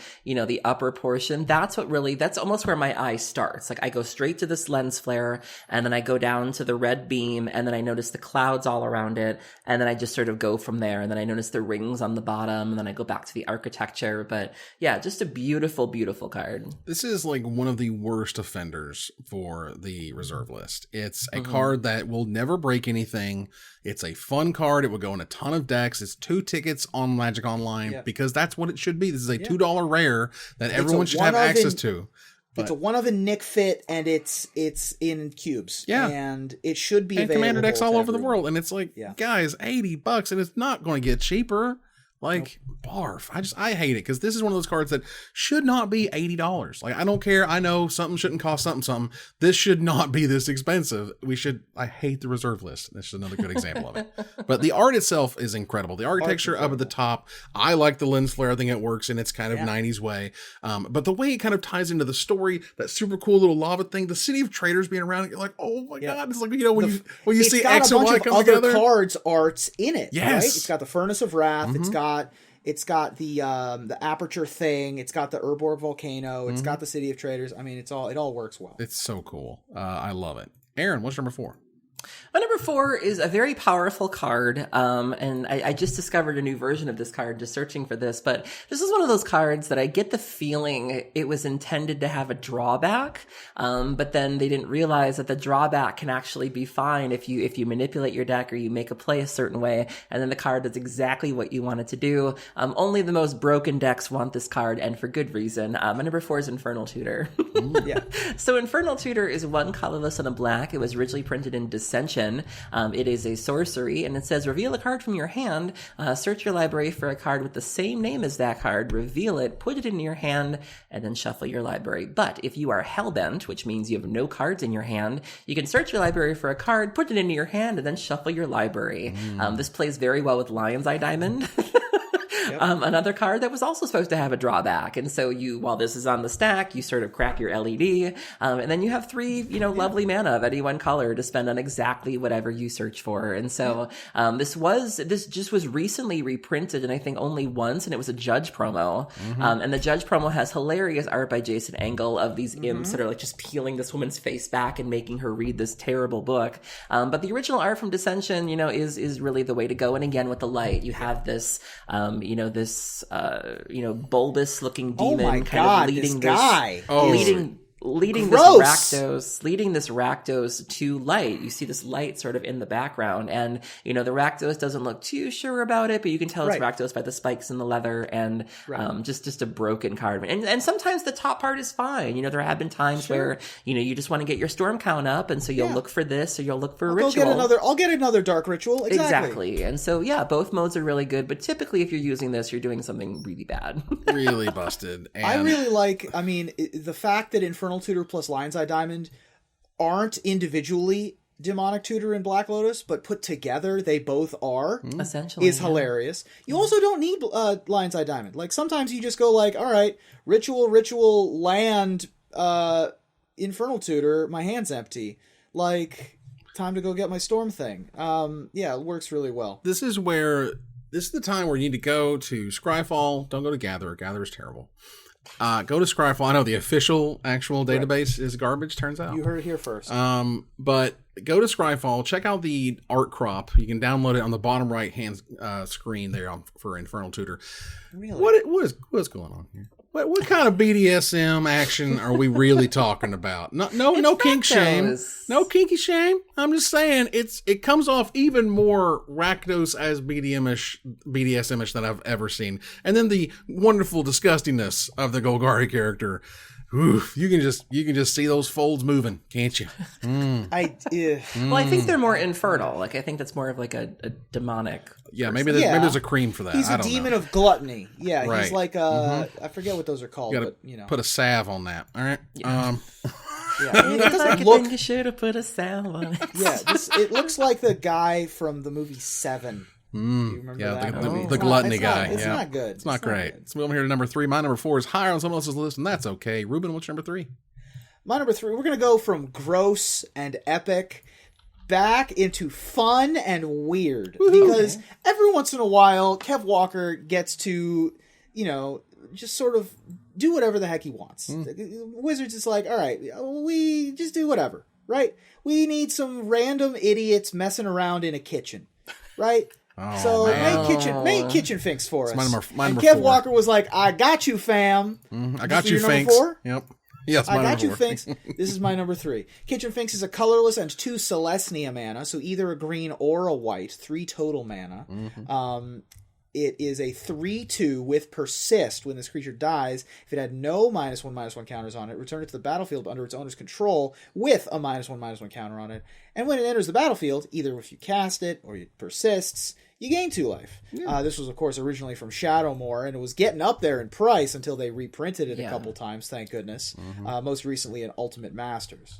upper portion. That's almost where my eye starts. Like, I go straight to this lens flare, and then I go down to the red beam, and then I notice the clouds all around it, and then I just sort of go from there, and then I notice the rings on the bottom, and then I go back to the architecture. But yeah, just a beautiful, beautiful card. This is like one of the worst offenders for the reserve list. It's a card that will never break anything. It's a fun card. It will go in a ton of decks. It's 2 tickets on Magic Online because that's what it should be. This is a $2 rare that everyone should have access to. It's a one of a Nick fit, and it's in cubes. Yeah. And it should be available. Commander decks all over the world. And it's like, guys, $80, and it's not going to get cheaper. Like, barf. I hate it, because this is one of those cards that should not be $80. Like, I don't care. I know something shouldn't cost something. This should not be this expensive. I hate the reserve list. That's just another good example of it. But the art itself is incredible. The architecture up at the top, I like the lens flare. I think it works in its kind of 90s way. But the way it kind of ties into the story, that super cool little lava thing, the City of Traders being around, you're like, oh my God. It's like, when you see X and Y come together. It's got a bunch of other cards arts in it. Yes. Right? It's got the Furnace of Wrath. It's got the aperture thing. It's got the Urborg volcano. It's got the City of Traders. I mean, it all works well. It's so cool. I love it. Aaron, what's number 4? My number 4 is a very powerful card, and I just discovered a new version of this card just searching for this, but this is one of those cards that I get the feeling it was intended to have a drawback, but then they didn't realize that the drawback can actually be fine if you manipulate your deck or you make a play a certain way, and then the card does exactly what you want it to do. Only the most broken decks want this card, and for good reason. My number 4 is Infernal Tutor. So Infernal Tutor is 1 colorless and a black. It was originally printed in Dissension. It is a sorcery, and it says, reveal a card from your hand, search your library for a card with the same name as that card, reveal it, put it in your hand, and then shuffle your library. But if you are hellbent, which means you have no cards in your hand, you can search your library for a card, put it into your hand, and then shuffle your library. This plays very well with Lion's Eye Diamond. Another card that was also supposed to have a drawback. And so while this is on the stack, you sort of crack your LED, and then you have 3, lovely mana of any one color to spend on exactly whatever you search for. And so, this just was recently reprinted, and I think only once, and it was a Judge promo. And the Judge promo has hilarious art by Jason Engel of these imps that are like just peeling this woman's face back and making her read this terrible book. But the original art from Dissension, is really the way to go. And again, with the light, you have this, bulbous looking demon kind of leading this guy. Leading this Rakdos to light. You see this light sort of in the background, and the Rakdos doesn't look too sure about it, but you can tell it's Rakdos by the spikes in the leather, and just a broken card. And sometimes the top part is fine. There have been times where you just want to get your storm count up, and so you'll look for this or you'll look for a ritual. I'll get another dark ritual. Exactly. And so both modes are really good, but typically if you're using this, you're doing something really bad. Really busted. And I really like. I mean, the fact that Infernal Tutor plus Lion's Eye Diamond aren't individually Demonic Tutor and Black Lotus, but put together they both are, essentially, is hilarious. You also don't need Lion's Eye Diamond. Like, sometimes you just go like, all right, ritual, land, Infernal Tutor, my hand's empty. Like, time to go get my storm thing. Yeah, it works really well. This is the time where you need to go to Scryfall. Don't go to Gatherer. Gatherer's terrible. Go to Scryfall. I know the actual database is garbage, turns out. You heard it here first. But go to Scryfall, check out the art crop. You can download it on the bottom right hand screen there for Infernal Tutor. Really? What's going on here? What kind of BDSM action are we really talking about? No kink shame. No kinky shame. I'm just saying it comes off even more Rakdos as BDSM-ish than I've ever seen. And then the wonderful disgustingness of the Golgari character. Oof, you can just see those folds moving, can't you? Well, I think they're more infernal. Like, I think that's more of like a demonic. Yeah, maybe there's a cream for that. He's a demon of gluttony. Yeah, right. He's like I forget what those are called, but put a salve on that. All right. Yeah. It doesn't look. You should have put a salve on it. Yeah, it looks like the guy from the movie Seven. Do you remember that? The gluttony guy. It's not good. It's not great. Let's move on here to number 3. My number 4 is higher on someone else's list, and that's okay. Ruben, what's your number 3? My number 3, we're going to go from gross and epic back into fun and weird. Woo-hoo. Because every once in a while, Kev Walker gets to, just sort of do whatever the heck he wants. Wizards is like, all right, we just do whatever, right? We need some random idiots messing around in a kitchen, right? Oh, so man. make kitchen Sphinx for us. My and number Kev 4. Walker was like, I got you, fam. I got you, Sphinx. Yep. Yes, I got you, Sphinx. This is my number 3. Kitchen Sphinx is a colorless and 2 Celestia mana, so either a green or a white, 3 total mana. It is a 3/2 with Persist. When this creature dies, if it had no -1/-1 counters on it, return it to the battlefield under its owner's control with a -1/-1 counter on it. And when it enters the battlefield, either if you cast it or it persists, you gain 2 life. Yeah. This was, of course, originally from Shadowmoor, and it was getting up there in price until they reprinted it a couple times, thank goodness. Most recently in Ultimate Masters.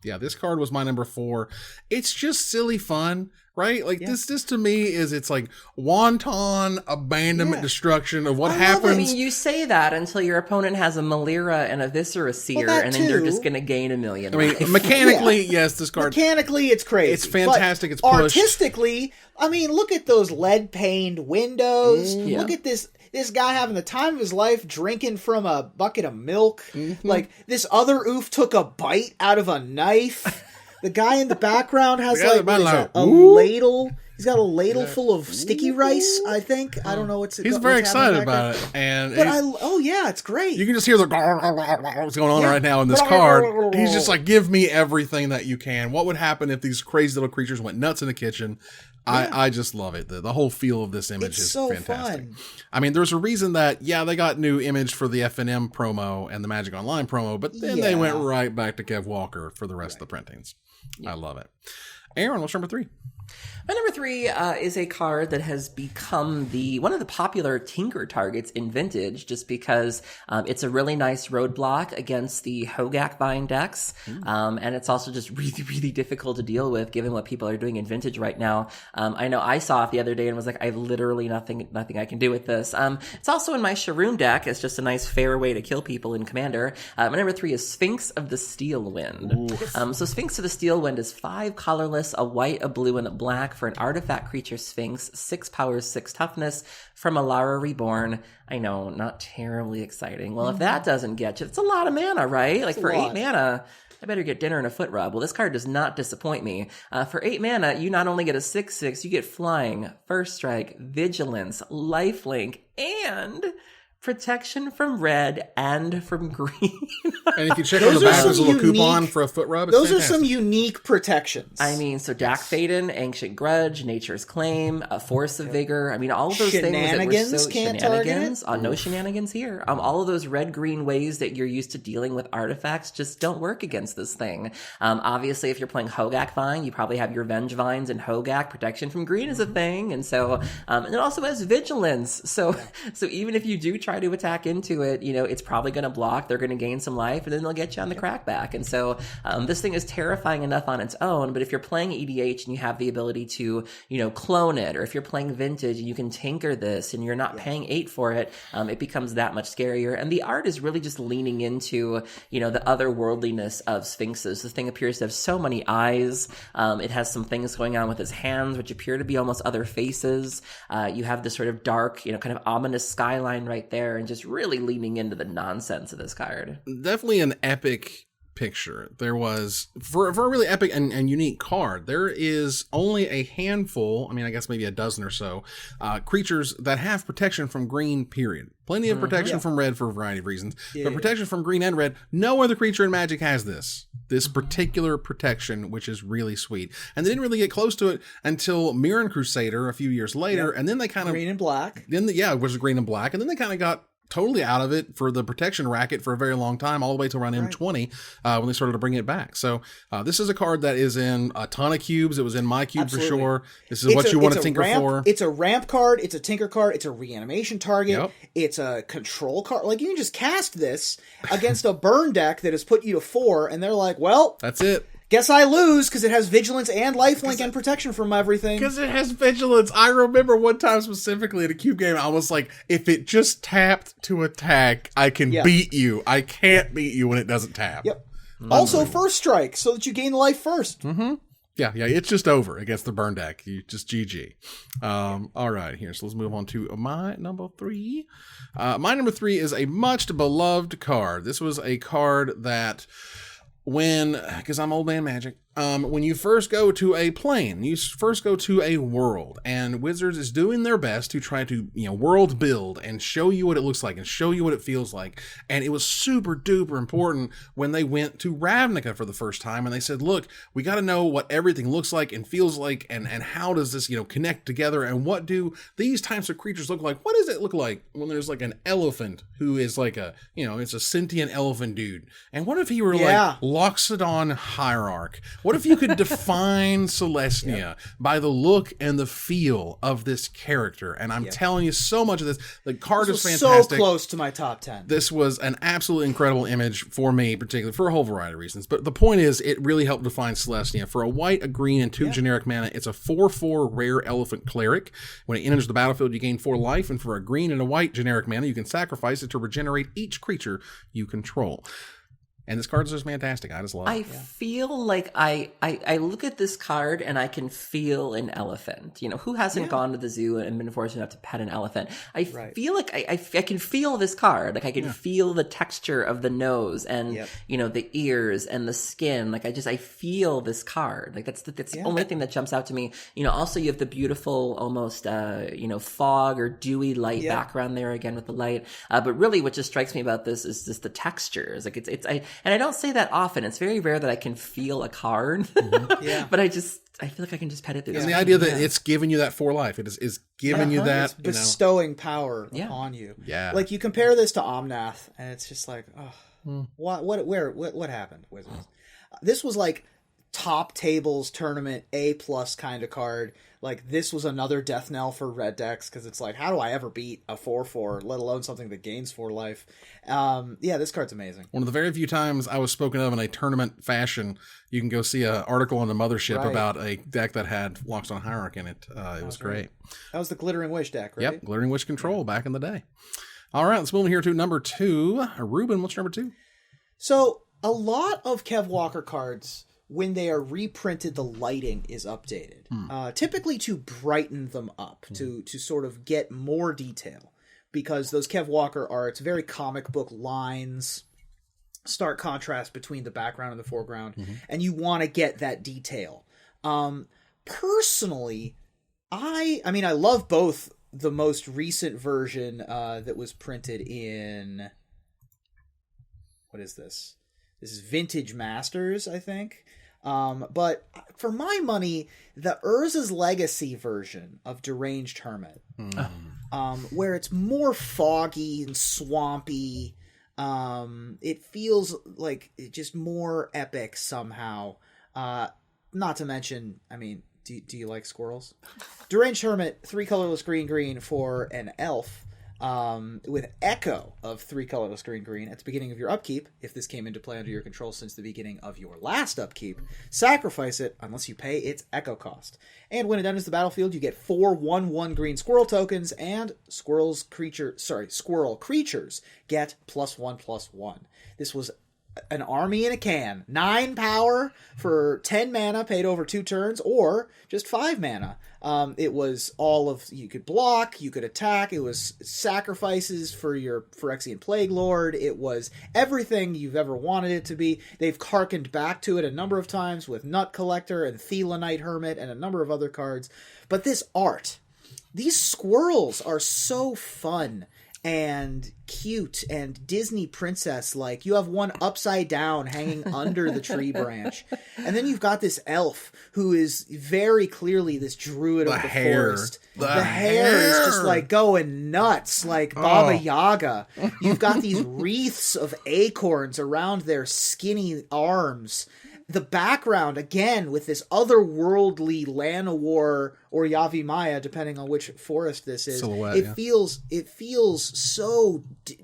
Yeah, this card was my number 4. It's just silly fun, right? Like, this to me it's like wanton abandonment destruction of what happens. I mean, you say that until your opponent has a Malira and a Viscera Seer, and then they're just going to gain 1 million. I mean, mechanically, yes, this card. Mechanically, it's crazy. It's fantastic. But it's pushed. Artistically, I mean, look at those lead-paned windows. Look at this guy having the time of his life drinking from a bucket of milk. Like, this other oof took a bite out of a knife. The guy in the background has a ladle. He's got a ladle full of sticky rice, I think. I don't know what's He's very excited about it. It's great. You can just hear what's going on right now in this card. He's just like, give me everything that you can. What would happen if these crazy little creatures went nuts in the kitchen? I just love it. The whole feel of this image is so fantastic. Fun. I mean, there's a reason that, they got new image for the FNM promo and the Magic Online promo, but then they went right back to Kev Walker for the rest of the printings. I love it. Aaron, what's number 3? My number 3 is a card that has become one of the popular Tinker targets in Vintage, just because it's a really nice roadblock against the Hogak buying decks, and it's also just really, really difficult to deal with given what people are doing in Vintage right now. I know I saw it the other day and was like, I have literally nothing I can do with this. It's also in my Sharoom deck. It's just a nice, fair way to kill people in Commander. My number 3 is Sphinx of the Steel Wind. So Sphinx of the Steel Wind is 5 colorless, a white, a blue, and a black for an artifact creature Sphinx, 6 power, 6 toughness from Alara Reborn. I know, not terribly exciting. Well, if that doesn't get you, it's a lot of mana, right? Like, for 8 mana, I better get dinner and a foot rub. Well, this card does not disappoint me. For 8 mana, you not only get a 6/6, you get Flying, First Strike, Vigilance, Lifelink, and protection from red and from green. And if you check on the back, there's a little coupon for a foot rub. Those are some unique protections. I mean, so Dak Faden, Ancient Grudge, Nature's Claim, a Force of Vigor. I mean, all of those things that were so shenanigans. No shenanigans here. All of those red-green ways that you're used to dealing with artifacts just don't work against this thing. Obviously, if you're playing Hogak Vine, you probably have your Venge Vines and Hogak. Protection from green is a thing. And so, and it also has Vigilance. So even if you do try try to attack into it, it's probably going to block. They're going to gain some life, and then they'll get you on the crackback. And so this thing is terrifying enough on its own, but if you're playing EDH and you have the ability to, clone it, or if you're playing Vintage and you can tinker this and you're not paying 8 for it, it becomes that much scarier. And the art is really just leaning into, the otherworldliness of Sphinxes. The thing appears to have so many eyes. It has some things going on with his hands, which appear to be almost other faces. You have this sort of dark, kind of ominous skyline right there, and just really leaning into the nonsense of this card. Definitely an epic picture. There was, for a really epic and unique card, there is only a handful, I guess maybe a dozen or so, creatures that have protection from green, period. Plenty of protection from red for a variety of reasons, but protection from green and red, no other creature in Magic has this particular protection, which is really sweet. And they didn't really get close to it until Mirren Crusader a few years later, and then they kind of... Green and black. It was green and black, and then they kind of got totally out of it for the protection racket for a very long time, all the way to around M20 when they started to bring it back. So this is a card that is in a ton of cubes. It was in my cube for sure. This is what you want to tinker for. It's a ramp card. It's a tinker card. It's a reanimation target. It's a control card. Like, you can just cast this against a burn deck that has put you to 4, and they're like, well, that's it. Guess I lose because it has vigilance and lifelink and protection from everything. Because it has vigilance. I remember one time specifically in a cube game, I was like, if it just tapped to attack, I can beat you. I can't beat you when it doesn't tap. Yep. Also, first strike, so that you gain life first. Mm-hmm. Yeah, it's just over against the burn deck. You just GG. All right, here. So let's move on to my number 3. My number 3 is a much beloved card. This was a card that... because I'm old man Magic, when you first go to a plane, you first go to a world, and Wizards is doing their best to try to, world build and show you what it looks like and show you what it feels like. And it was super duper important when they went to Ravnica for the first time, and they said, look, we got to know what everything looks like and feels like, and how does this, connect together, and what do these types of creatures look like? What does it look like when there's like an elephant who is like a, it's a sentient elephant dude? And what if he were like Loxodon Hierarch? What if you could define Celestia by the look and the feel of this character? And I'm telling you, so much of this, the card is fantastic. So close to my top 10. This was an absolutely incredible image for me, particularly for a whole variety of reasons. But the point is, it really helped define Celestia. For a white, a green, and 2 generic mana, it's a 4/4 rare elephant cleric. When it enters the battlefield, you gain 4 life. And for a green and a white generic mana, you can sacrifice it to regenerate each creature you control. And this card is just fantastic. I just love it. I feel like I look at this card and I can feel an elephant. Who hasn't gone to the zoo and been fortunate enough to pet an elephant? I feel like I can feel this card. Like, I can feel the texture of the nose and, the ears and the skin. Like, I feel this card. Like, that's the only thing that jumps out to me. Also, you have the beautiful, almost, fog or dewy light background there again with the light. But really what just strikes me about this is just the textures. Like, and I don't say that often. It's very rare that I can feel a card. But I feel like I can just pet it through. And the idea that it's giving you that 4 life. It is giving you that. It's bestowing power upon you. Yeah. Like, you compare this to Omnath, and it's just like, what happened, Wizards? This was like top tables tournament A+ kind of card. Like, this was another death knell for red decks, because it's like, how do I ever beat a 4/4, let alone something that gains 4 life? This card's amazing. One of the very few times I was spoken of in a tournament fashion. You can go see an article on the Mothership about a deck that had Loxodon Hierarch in it. It was great. That was the Glittering Wish deck, right? Yep, Glittering Wish Control back in the day. All right, let's move on here to number 2. Ruben, what's your number 2? So, a lot of Kev Walker cards, when they are reprinted, the lighting is updated. Typically to brighten them up, to sort of get more detail. Because those Kev Walker arts, very comic book lines, stark contrast between the background and the foreground, and you want to get that detail. Personally, I love both the most recent version that was printed in... What is this? This is Vintage Masters, I think. But for my money, the Urza's Legacy version of Deranged Hermit, where it's more foggy and swampy, it feels like just more epic somehow. Not to mention, do you like squirrels? Deranged Hermit, 3 colorless green for an elf. with Echo of 3 colorless green at the beginning of your upkeep. If this came into play under your control since the beginning of your last upkeep, sacrifice it unless you pay its Echo cost. And when it enters the battlefield, you get 4 1/1 green squirrel tokens, and squirrel creatures get +1/+1. This was an army in a can. 9 power for 10 mana paid over 2 turns, or just 5 mana. It was all of, you could block, you could attack, it was sacrifices for your Phyrexian Plague Lord, it was everything you've ever wanted it to be. They've harkened back to it a number of times with Nut Collector and Thelanite Hermit and a number of other cards. But this art, these squirrels are so fun and cute and Disney princess like. You have one upside down hanging under the tree branch, and then you've got this elf who is very clearly this druid of the forest. The hair is just like going nuts, like Baba Yaga. You've got these wreaths of acorns around their skinny arms. The background, again, with this otherworldly Llanowar or Yavimaya, depending on which forest this is. Silhouette, it feels so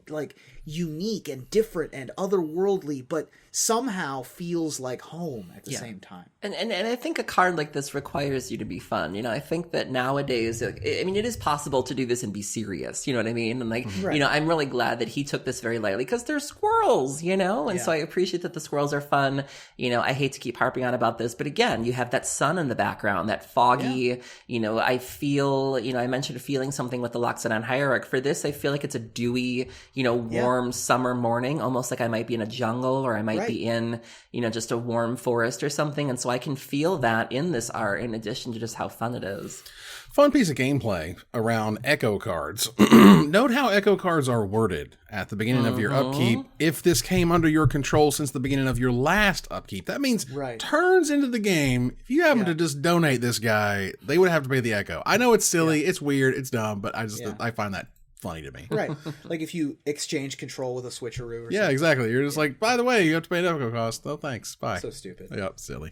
like unique and different and otherworldly, but somehow feels like home at the same time. And I think a card like this requires you to be fun. You know, I think that nowadays, I mean, it is possible to do this and be serious. You know what I mean? And like, you know, I'm really glad that he took this very lightly because they're squirrels, you know? And so I appreciate that the squirrels are fun. You know, I hate to keep harping on about this, but again, you have that sun in the background, that foggy, you know, I feel, you know, I mentioned feeling something with the Loxodon Hierarch. For this, I feel like it's a dewy, you know, warm summer morning, almost like I might be in a jungle or I might be in, you know, just a warm forest or something. And so I can feel that in this art, in addition to just how fun it is. Fun piece of gameplay around Echo cards. Note how Echo cards are worded at the beginning of your upkeep. If this came under your control since the beginning of your last upkeep, that means turns into the game. If you happen to just donate this guy, they would have to pay the Echo. I know it's silly, it's weird, it's dumb, but I find that funny to me. Right. Like if you exchange control with a switcheroo or something. Yeah, exactly. You're just like, by the way, you have to pay an Echo cost. Oh, thanks. Bye. So stupid. Yep, silly.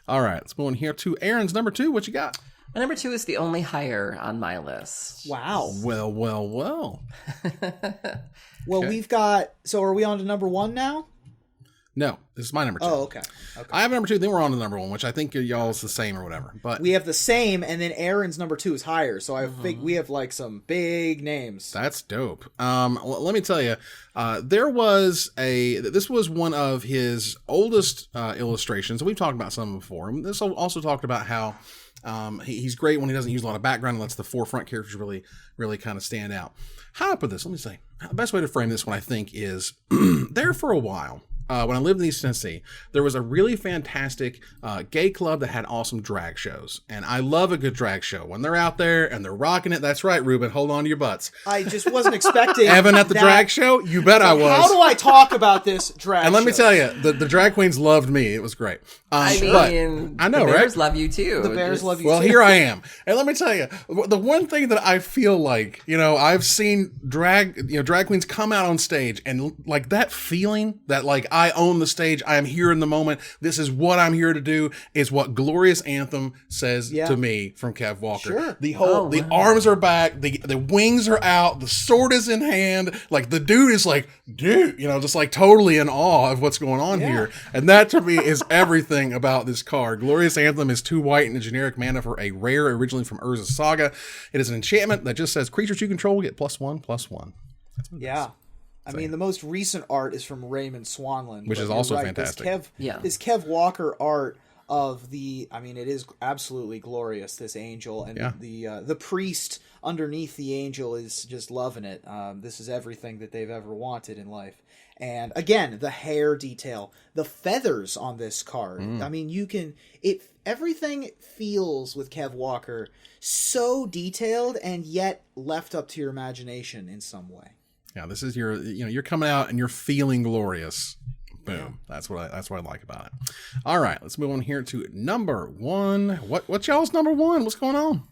All right, let's move on here to Aaron's number 2. What you got? My number 2 is the only higher on my list. Wow. Well. Well, we've got, so are we on to number 1 now? No, this is my number 2. Oh, okay. I have number 2, then we're on to number 1, which I think y'all's the same or whatever. But we have the same, and then Aaron's number 2 is higher, so I think we have like some big names. That's dope. Let me tell you, this was one of his oldest illustrations. We've talked about some before. This also talked about how he's great when he doesn't use a lot of background and lets the forefront characters really, really kind of stand out. How do I put this? Let me say, the best way to frame this one, I think, is there for a while. When I lived in East Tennessee, there was a really fantastic gay club that had awesome drag shows. And I love a good drag show. When they're out there and they're rocking it, that's right, Ruben, hold on to your butts. I just wasn't expecting Evan at the drag show? You bet I was. How do I talk about this drag show? And let me tell you, the drag queens loved me. It was great. I know, the Bears love you too. The Bears love you too. Well, here I am. And let me tell you, the one thing that I feel like, you know, I've seen drag queens come out on stage and like that feeling that like I own the stage, I am here in the moment, this is what I'm here to do, is what Glorious Anthem says to me from Kev Walker. Sure. The arms are back, the wings are out, the sword is in hand, like the dude is like, dude, you know, just like totally in awe of what's going on here. And that to me is everything about this card. Glorious Anthem is 2 white and a generic mana for a rare originally from Urza's Saga. It is an enchantment that just says creatures you control get +1/+1. That's what it is. I mean, the most recent art is from Raymond Swanland, which is also fantastic. This Kev Walker art of it is absolutely glorious, this angel, and the priest underneath the angel is just loving it. This is everything that they've ever wanted in life. And again, the hair detail, the feathers on this card. I mean, everything feels with Kev Walker so detailed and yet left up to your imagination in some way. Yeah, this is you're coming out and you're feeling glorious. Boom. That's what I like about it. All right, let's move on here to number 1. What's y'all's number 1? What's going on?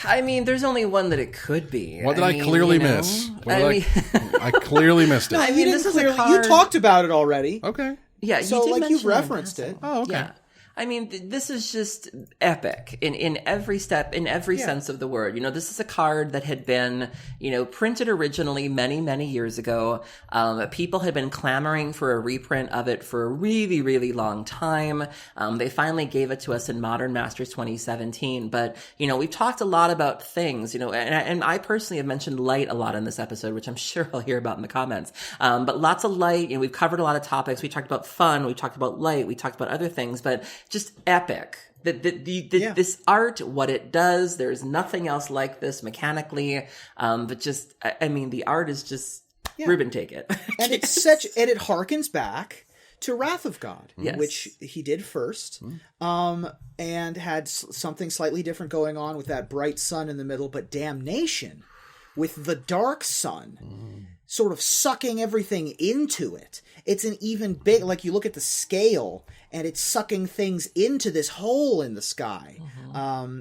I mean, there's only one that it could be. What did I clearly miss? I clearly missed it. No, this is a card. You talked about it already. Okay. Yeah, so like you've referenced it. Oh, okay. Yeah. I mean, this is just epic in every step, in every sense of the word. You know, this is a card that had been, you know, printed originally many, many years ago. People had been clamoring for a reprint of it for a really, really long time. They finally gave it to us in Modern Masters 2017. But, you know, we've talked a lot about things, you know, and I personally have mentioned light a lot in this episode, which I'm sure I'll hear about in the comments. But lots of light, you know, we've covered a lot of topics. We talked about fun, we talked about light, we talked about other things, but just epic. This art, what it does, there's nothing else like this mechanically. But just, I mean, the art is just ribbon take it. And it harkens back to Wrath of God, which he did first, and had something slightly different going on with that bright sun in the middle, but Damnation with the dark sun sort of sucking everything into it. It's an even big, like you look at the scale and it's sucking things into this hole in the sky.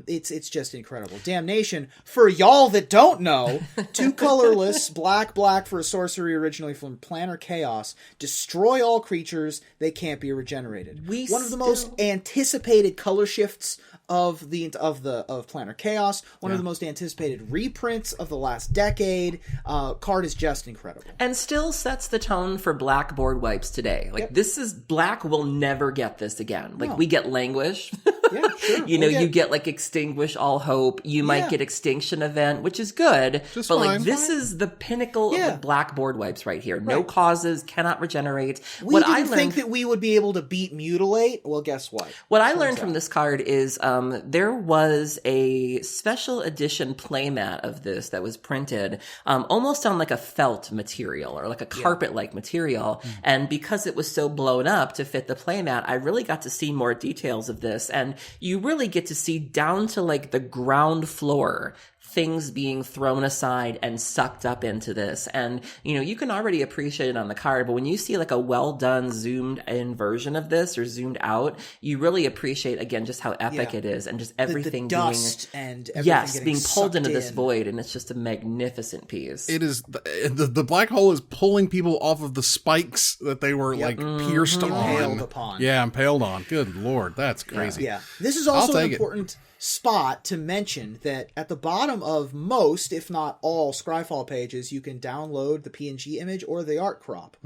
It's just incredible. Damnation, for y'all that don't know, 2 colorless, black for a sorcery originally from Planar Chaos. Destroy all creatures, they can't be regenerated. One of the most anticipated color shifts of Planar Chaos, one of the most anticipated reprints of the last decade. Card is just incredible. And still sets the tone for black board wipes today. Like, this is, black will never get this again. Like, we get Languish. Yeah, sure. You get like Extinguish All Hope. You might get Extinction Event, which is good. But like, this is the pinnacle of the black board wipes right here. No causes, cannot regenerate. We didn't think that we would be able to beat Mutilate. Well, guess what? What I learned from this card is there was a special edition playmat of this that was printed almost on like a felt material or like a carpet-like material. And because it was so blown up to fit the playmat, I really got to see more details of this. And you really get to see down to like the ground floor things being thrown aside and sucked up into this. And, you know, you can already appreciate it on the card, but when you see like a well done zoomed in version of this or zoomed out, you really appreciate again just how epic it is and just everything the dust and everything being pulled into this void, and it's just a magnificent piece. It is the black hole is pulling people off of the spikes that they were like pierced upon. Yeah, impaled on. Good Lord, that's crazy. Yeah. This is also an important spot to mention that at the bottom of most, if not all, Scryfall pages, you can download the PNG image or the art crop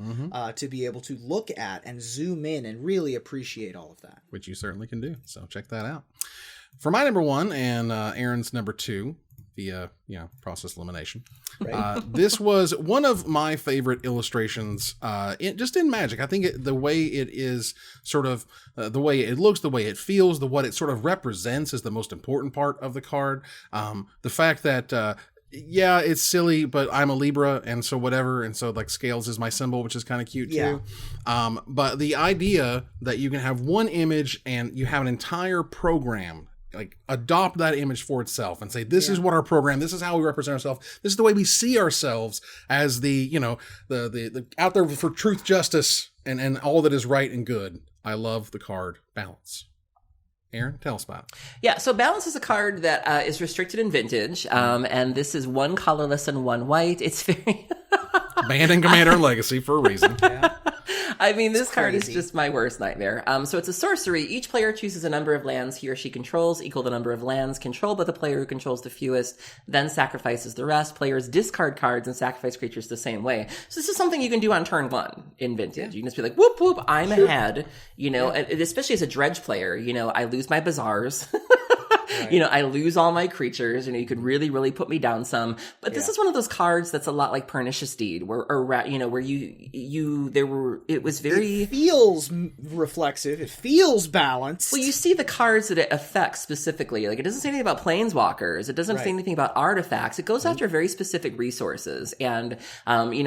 to be able to look at and zoom in and really appreciate all of that. Which you certainly can do. So check that out. For my number 1 and Aaron's number 2, via process elimination. Right. This was one of my favorite illustrations just in Magic. I think the way it is sort of the way it looks, the way it feels, what it sort of represents is the most important part of the card. The fact that it's silly, but I'm a Libra, and so whatever, and so like scales is my symbol, which is kind of cute too. But the idea that you can have one image and you have an entire program like adopt that image for itself and say, this is what our program, this is how we represent ourselves, this is the way we see ourselves as the out there for truth, justice, and all that is right and good. I love the card Balance. Aaron, tell us about it. Yeah, so Balance is a card that is restricted in Vintage, and this is 1 colorless and 1 white. It's very banned in Commander Legacy for a reason. I mean, this card is just my worst nightmare. So it's a sorcery. Each player chooses a number of lands he or she controls equal the number of lands controlled by the player who controls the fewest, then sacrifices the rest. Players discard cards and sacrifice creatures the same way. So this is something you can do on turn 1 in Vintage. You can just be like, whoop, whoop, I'm ahead. Especially as a dredge player, I lose my bazaars. Right. I lose all my creatures. You could really, really put me down some. But this is one of those cards that's a lot like Pernicious Deed, where it was very... It feels reflexive. It feels balanced. Well, you see the cards that it affects specifically. Like, it doesn't say anything about planeswalkers. It doesn't say anything about artifacts. It goes after very specific resources. And,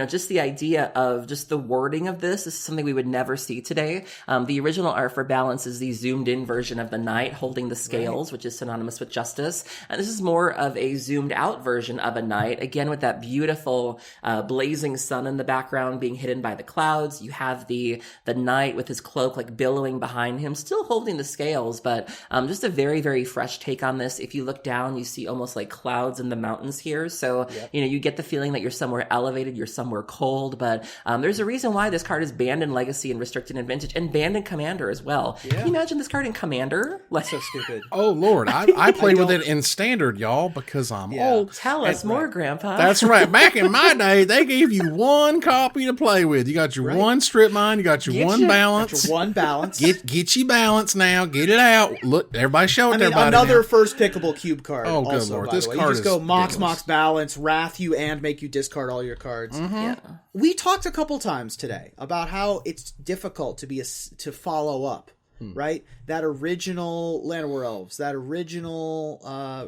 just the idea of just the wording of this is something we would never see today. The original art for Balance is the zoomed in version of the knight holding the scales, which is synonymous synonymous with justice. And this is more of a zoomed out version of a knight, again with that beautiful blazing sun in the background being hidden by the clouds. You have the knight with his cloak like billowing behind him, still holding the scales, but just a very, very fresh take on this. If you look down, you see almost like clouds in the mountains here. So, you get the feeling that you're somewhere elevated, you're somewhere cold, but there's a reason why this card is banned in Legacy and restricted in Vintage and banned in Commander as well. Yeah. Can you imagine this card in Commander? That's so stupid. Oh, Lord. I played with it in Standard, y'all, because I'm old. Tell us more, Grandpa. That's right. Back in my day, they gave you one copy to play with. You got your one strip mine, you got your one balance. Got your one balance. Get your balance now. Get it out. Look, everybody show it to everybody another now. First pickable cube card. Oh, good also, Lord. By This the way. card You just go ridiculous. Mox balance, wrath you, and make you discard all your cards. Mm-hmm. Yeah. We talked a couple times today about how it's difficult to follow up, right? That original Llanowar Elves, that original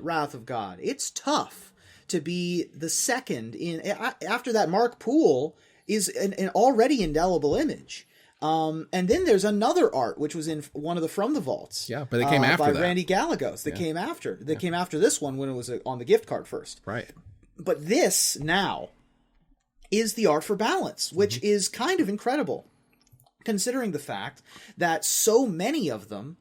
Wrath of God. It's tough to be the second in after that. Mark Poole is an already indelible image. And then there's another art which was in one of the From the Vaults. Yeah, but it came after by that. Randy Gallegos. That came after. That came after this one when it was on the gift card first. Right. But this now is the art for balance, which is kind of incredible, considering the fact that so many of them,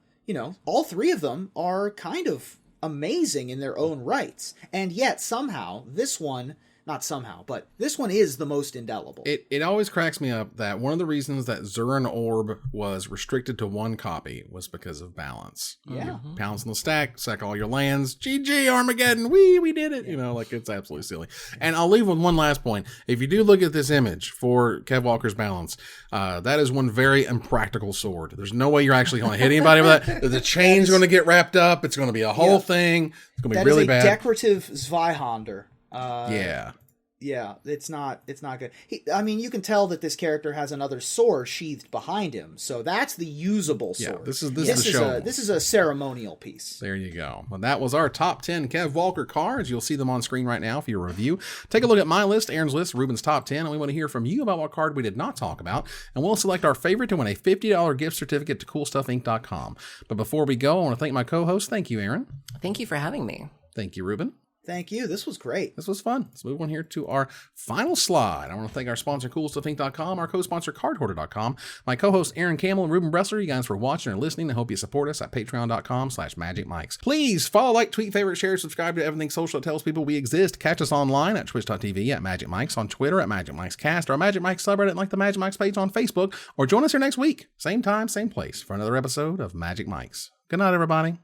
all three of them are kind of amazing in their own rights. And yet somehow this one, not somehow, but this one is the most indelible. It always cracks me up that one of the reasons that Zurin Orb was restricted to one copy was because of balance. Yeah. Pounds in the stack, sack all your lands, GG Armageddon, we did it. Like it's absolutely silly. And I'll leave with one last point. If you do look at this image for Kev Walker's balance, that is one very impractical sword. There's no way you're actually going to hit anybody with that. The chain's going to get wrapped up. It's going to be a whole thing. It's going to be really bad. That is a decorative Zweihander. Yeah, it's not good. You can tell that this character has another sword sheathed behind him, so that's the usable sword. Yeah, this is the show. This is a ceremonial piece. There you go. Well, that was our top 10 Kev Walker cards. You'll see them on screen right now for your review. Take a look at my list, Aaron's list, Ruben's top 10, and we want to hear from you about what card we did not talk about, and we'll select our favorite to win a $50 gift certificate to CoolStuffInc.com. But before we go, I want to thank my co-host. Thank you, Aaron. Thank you for having me. Thank you, Ruben. Thank you. This was great. This was fun. Let's move on here to our final slide. I want to thank our sponsor, CoolStuffInc.com, our co-sponsor, CardHoarder.com, my co-host, Aaron Campbell and Ruben Bressler. You guys for watching and listening. I hope you support us at Patreon.com/MagicMikes. Please follow, like, tweet, favorite, share, subscribe to everything social that tells people we exist. Catch us online at Twitch.tv at MagicMikes, on Twitter at MagicMikesCast, our Magic Mike subreddit, and like the Magic Mikes page on Facebook, or join us here next week. Same time, same place for another episode of Magic Mikes. Good night, everybody.